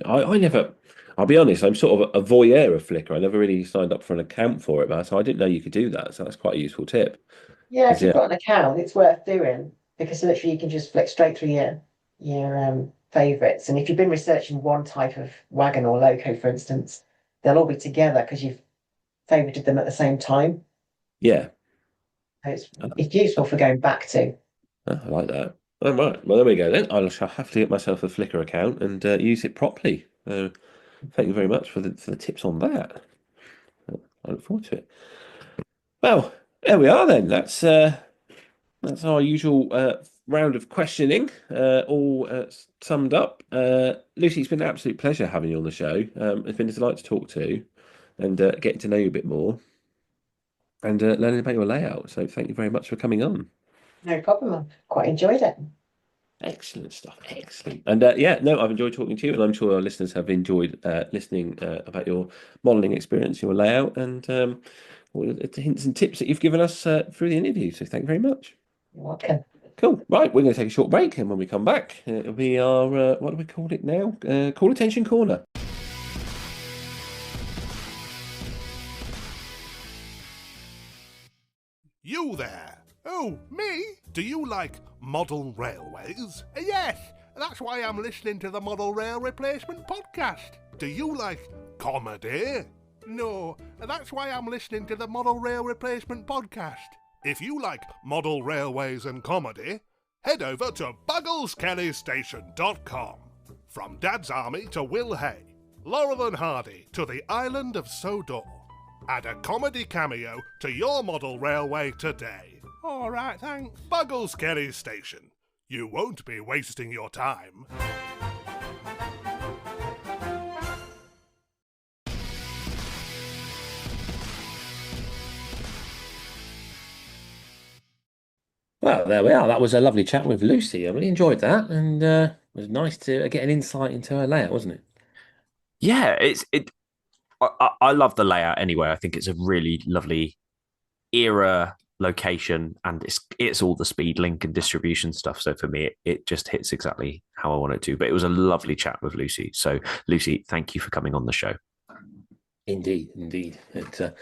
I never. I'll be honest. I'm sort of a voyeur of Flickr. I never really signed up for an account for it, but so I didn't know you could do that. So that's quite a useful tip. Yeah, if you've got an account, it's worth doing because literally you can just flick straight through your favourites. And if you've been researching one type of wagon or loco, for instance, they'll all be together because you've favorited them at the same time. Yeah. So it's useful for going back to. I like that. All right. Well, there we go then. I shall have to get myself a Flickr account and use it properly. Thank you very much for the tips on that. I look forward to it. Well, there we are then. That's our usual round of questioning, all summed up. Lucy, it's been an absolute pleasure having you on the show. It's been a delight to talk to and getting to know you a bit more and learning about your layout. So thank you very much for coming on. No problem. I've quite enjoyed it. Excellent stuff. Excellent. And I've enjoyed talking to you, and I'm sure our listeners have enjoyed listening about your modelling experience, your layout, and all the hints and tips that you've given us through the interview. So thank you very much. You're welcome. Cool. Right, we're going to take a short break, and when we come back, it'll be our what do we call it now? Call Attention Corner. You there? Oh, me? Do you like model railways? Yes, that's why I'm listening to the Model Rail Replacement podcast. Do you like comedy? No, that's why I'm listening to the Model Rail Replacement podcast. If you like model railways and comedy, head over to BugglesKellyStation.com. From Dad's Army to Will Hay, Laurel and Hardy to the island of Sodor. Add a comedy cameo to your model railway today. All right, thanks. Buggles Kelly Station. You won't be wasting your time. Well, there we are. That was a lovely chat with Lucy. I really enjoyed that, and it was nice to get an insight into her layout, wasn't it? Yeah, I love the layout anyway. I think it's a really lovely era location, and it's all the speed link and distribution stuff. So for me, it just hits exactly how I want it to. But it was a lovely chat with Lucy. So Lucy, thank you for coming on the show. Indeed. It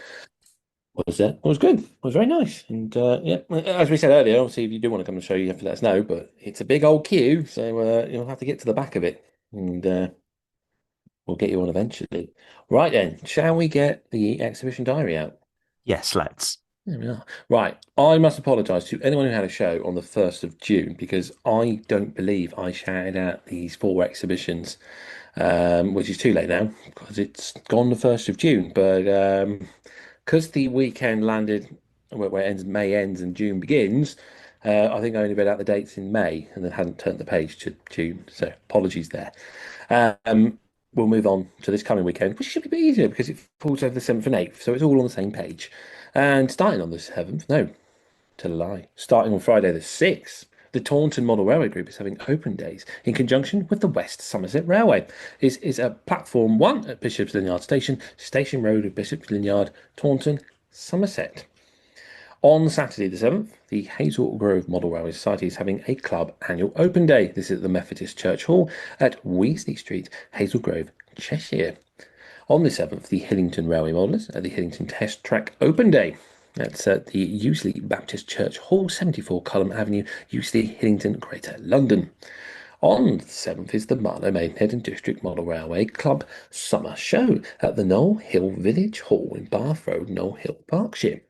was good. It was very nice. And as we said earlier, obviously, if you do want to come on the show, you have to let us know. But it's a big old queue, so you'll have to get to the back of it, and we'll get you on eventually. Right then, shall we get the exhibition diary out? Yes, let's. There we are. Right, I must apologise to anyone who had a show on the 1st of June because I don't believe I shouted out these 4 exhibitions, which is too late now because it's gone the 1st of June. But because the weekend landed where May ends and June begins, I think I only read out the dates in May and then hadn't turned the page to June. So apologies there. We'll move on to this coming weekend, which should be a bit easier because it falls over the 7th and 8th, so it's all on the same page. And starting on the 7th, no, tell a lie, starting on Friday the 6th, the Taunton Model Railway Group is having open days in conjunction with the West Somerset Railway. This is a Platform 1 at Bishop's Lanyard Station, Station Road of Bishop's Lanyard, Taunton, Somerset. On Saturday the 7th, the Hazel Grove Model Railway Society is having a club annual open day. This is at the Methodist Church Hall at Weasley Street, Hazel Grove, Cheshire. On the 7th, the Hillington Railway Modelers at the Hillington Test Track Open Day. That's at the Useley Baptist Church Hall, 74 Culham Avenue, Useley, Hillingdon, Greater London. On the 7th is the Marlow Maidenhead and District Model Railway Club Summer Show at the Knoll Hill Village Hall in Bath Road, Knoll Hill, Berkshire.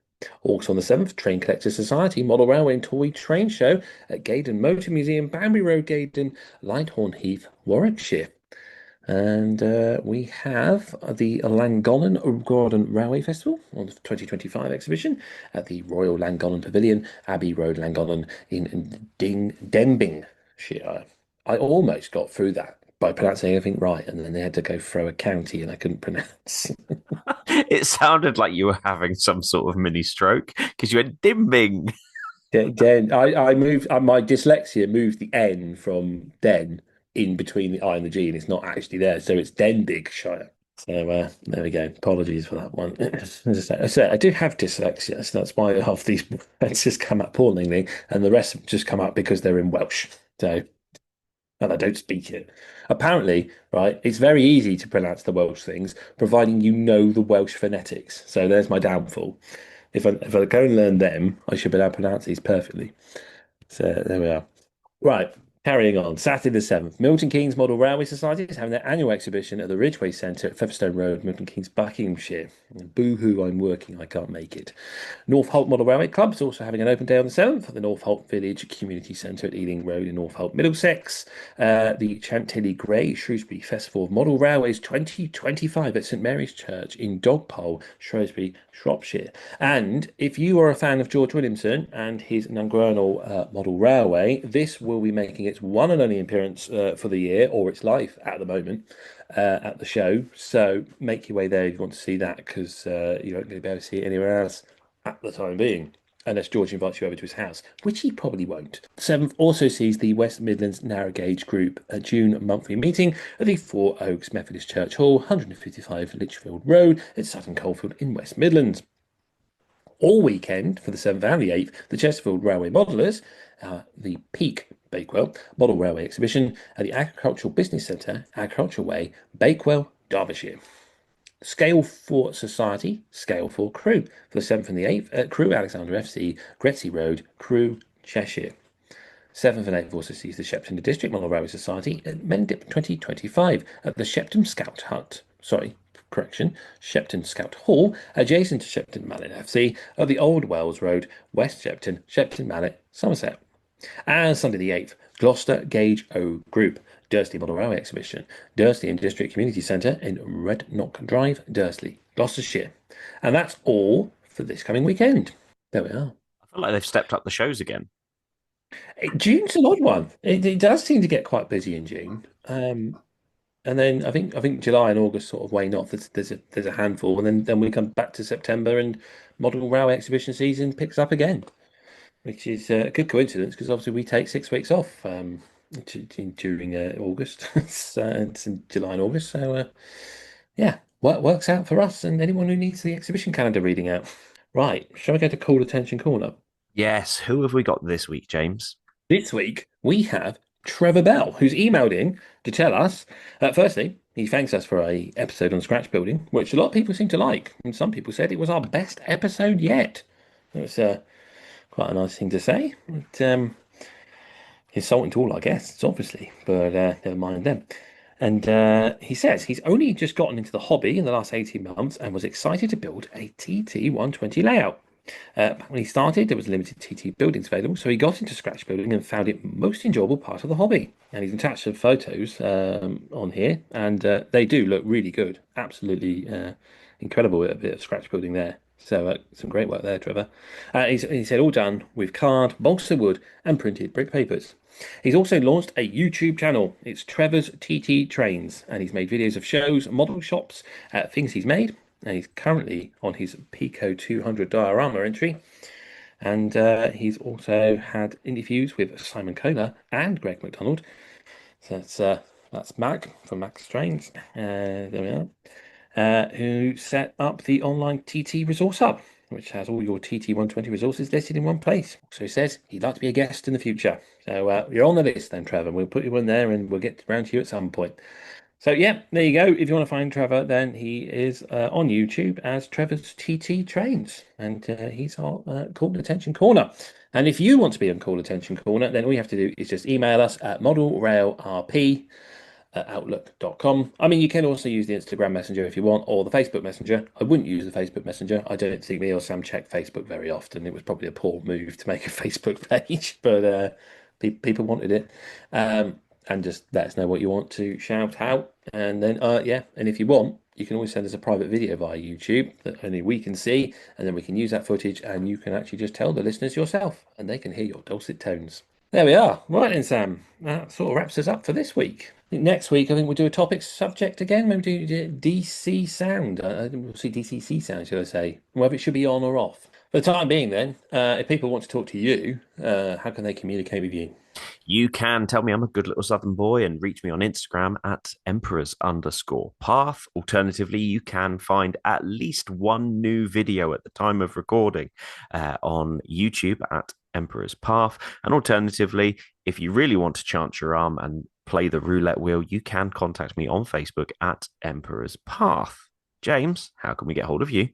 Also on the 7th, Train Collector Society Model Railway and Toy Train Show at Gaydon Motor Museum, Banbury Road, Gaydon, Lighthorn Heath, Warwickshire. And we have the Llangollen Gordon Railway Festival on the 2025 exhibition at the Royal Llangollen Pavilion, Abbey Road, Llangollen in Denbighshire. I almost got through that by pronouncing everything right, and then they had to go throw a county and I couldn't pronounce. It sounded like you were having some sort of mini stroke because you went dimming. I moved, my dyslexia moved the N from Den in between the I and the G, and it's not actually there. So it's Denbighshire. So there we go. Apologies for that one. As I say, I do have dyslexia, so that's why half these words just come out appallingly, and the rest just come out because they're in Welsh. So, and I don't speak it. Apparently, right, it's very easy to pronounce the Welsh things, providing you know the Welsh phonetics. So there's my downfall. If I go and learn them, I should be able to pronounce these perfectly. So there we are. Right, carrying on. Saturday the 7th, Milton Keynes Model Railway Society is having their annual exhibition at the Ridgeway Centre at Featherstone Road, Milton Keynes, Buckinghamshire. Boo-hoo, I'm working, I can't make it. Northolt Model Railway Club is also having an open day on the 7th at the Northolt Village Community Centre at Ealing Road in Northolt, Middlesex. The Chantilly Grey Shrewsbury Festival of Model Railways 2025 at St Mary's Church in Dogpole, Shrewsbury, Shropshire. And if you are a fan of George Williamson and his Nungurnal Model Railway, this will be making its one and only appearance for the year, or its life at the moment, at the show. So make your way there if you want to see that, because you're not going to be able to see it anywhere else at the time being, unless George invites you over to his house, which he probably won't. 7th also sees the West Midlands Narrow Gauge Group June monthly meeting at the Four Oaks Methodist Church Hall, 155 Litchfield Road at Sutton Coldfield in West Midlands. All weekend for the 7th and the 8th, the Chesterfield Railway Modellers, the Peak Bakewell Model Railway Exhibition at the Agricultural Business Centre, Agricultural Way, Bakewell, Derbyshire. Scale 4 Society, Scale 4 Crew for the 7th and the 8th at Crew Alexander FC, Gretsey Road, Crew, Cheshire. 7th and 8th also sees the Shepton District Model Railway Society at Mendip 2025 at the Shepton Scout Hut. Shepton Scout Hall, adjacent to Shepton Mallet FC at the Old Wells Road, West Shepton, Shepton Mallet, Somerset. And Sunday the 8th, Gloucester Gauge O Group, Dursley Model Railway Exhibition, Dursley and District Community Centre in Red Knock Drive, Dursley, Gloucestershire. And that's all for this coming weekend. There we are. I feel like they've stepped up the shows again. June's an odd one. It does seem to get quite busy in June. And then I think July and August sort of wane off. There's a handful, and then we come back to September and Model Railway exhibition season picks up again, which is a good coincidence because obviously we take 6 weeks off during August. It's in July and August, so yeah, works out for us and anyone who needs the exhibition calendar reading out. Right, shall we go to Call Attention Corner? Yes. Who have we got this week, James? This week we have Trevor Bell, who's emailed in to tell us, firstly, he thanks us for a episode on scratch building, which a lot of people seem to like. And some people said it was our best episode yet. It was quite a nice thing to say. But, insulting to all our guests, obviously, but never mind them. And he says he's only just gotten into the hobby in the last 18 months and was excited to build a TT120 layout. When he started, there was limited TT buildings available, so he got into scratch building and found it most enjoyable part of the hobby. And he's attached some photos on here, and they do look really good. Absolutely incredible bit of scratch building there. So some great work there, Trevor. He said all done with card, balsa wood, and printed brick papers. He's also launched a YouTube channel. It's Trevor's TT Trains, and he's made videos of shows, model shops, things he's made. And he's currently on his Pico 200 diorama entry. And he's also had interviews with Simon Kohler and Greg McDonald. So that's Mac from Mac's Trains. There we are. Who set up the online TT Resource Hub, which has all your TT120 resources listed in one place. So he says he'd like to be a guest in the future. So you're on the list then, Trevor. We'll put you in there and we'll get around to you at some point. So yeah, there you go. If you want to find Trevor, then he is on YouTube as Trevor's TT Trains, and he's our Call Attention Corner. And if you want to be on Call Attention Corner, then all you have to do is just email us at modelrailrp@outlook.com. I mean, you can also use the Instagram Messenger if you want, or the Facebook Messenger. I wouldn't use the Facebook Messenger. I don't think me or Sam check Facebook very often. It was probably a poor move to make a Facebook page, but people wanted it. And just let us know what you want to shout out. And then, and if you want, you can always send us a private video via YouTube that only we can see, and then we can use that footage, and you can actually just tell the listeners yourself, and they can hear your dulcet tones. There we are. Right then, Sam. That sort of wraps us up for this week. Next week, I think we'll do a topic subject again. Maybe do DC sound. We'll see DCC sound, shall I say. Whether it should be on or off. For the time being, then, if people want to talk to you, how can they communicate with you? You can tell me I'm a good little Southern boy and reach me on Instagram at emperors_path. Alternatively, you can find at least one new video at the time of recording on YouTube at Emperor's Path. And alternatively, if you really want to chance your arm and play the roulette wheel, you can contact me on Facebook at Emperor's Path. James, how can we get hold of you?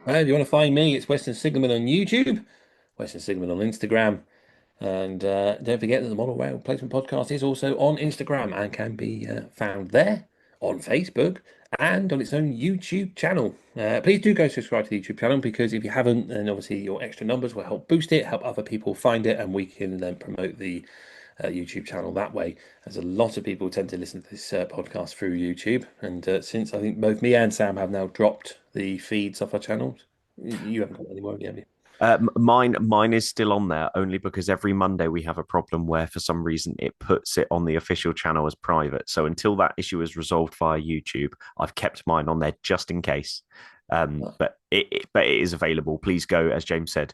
If you want to find me, it's Western Signalman on YouTube, Western Signalman on Instagram. And don't forget that the Model Rail Replacement Podcast is also on Instagram and can be found there, on Facebook, and on its own YouTube channel. Please do go subscribe to the YouTube channel, because if you haven't, then obviously your extra numbers will help boost it, help other people find it, and we can then promote the YouTube channel that way, as a lot of people tend to listen to this podcast through YouTube. And since I think both me and Sam have now dropped the feeds off our channels, you haven't got any more, have you? Mine is still on there, only because every Monday we have a problem where for some reason it puts it on the official channel as private. So until that issue is resolved via YouTube, I've kept mine on there just in case. But it is available. Please go, as James said,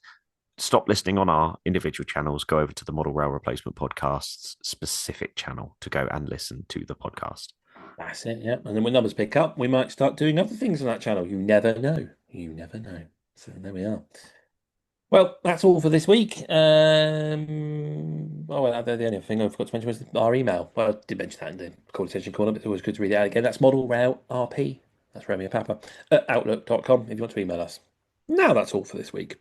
stop listening on our individual channels, go over to the Model Rail Replacement Podcast's specific channel to go and listen to the podcast. That's it, yeah. And then when numbers pick up, we might start doing other things on that channel. You never know. You never know. So there we are. Well, that's all for this week. The only other thing I forgot to mention was our email. Well, I did mention that in the Call Attention Corner, but it's always good to read it out again. That's modelrailrp, that's Romeo Papa, at outlook.com if you want to email us. Now that's all for this week.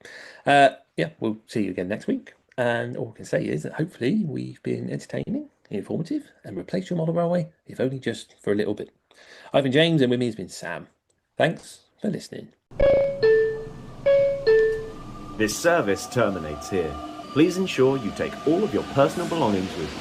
We'll see you again next week. And all I can say is that hopefully we've been entertaining, informative, and replaced your model railway, if only just for a little bit. I've been James, and with me has been Sam. Thanks for listening. This service terminates here. Please ensure you take all of your personal belongings with you.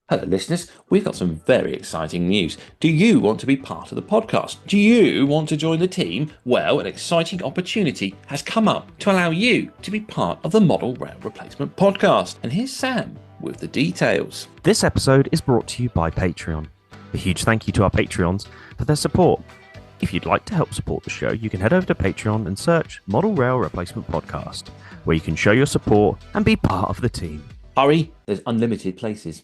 Hello, listeners. We've got some very exciting news. Do you want to be part of the podcast? Do you want to join the team? Well, an exciting opportunity has come up to allow you to be part of the Model Rail Replacement Podcast. And here's Sam with the details. This episode is brought to you by Patreon. A huge thank you to our Patreons for their support. If you'd like to help support the show, you can head over to Patreon and search Model Rail Replacement Podcast, where you can show your support and be part of the team. Hurry, there's unlimited places.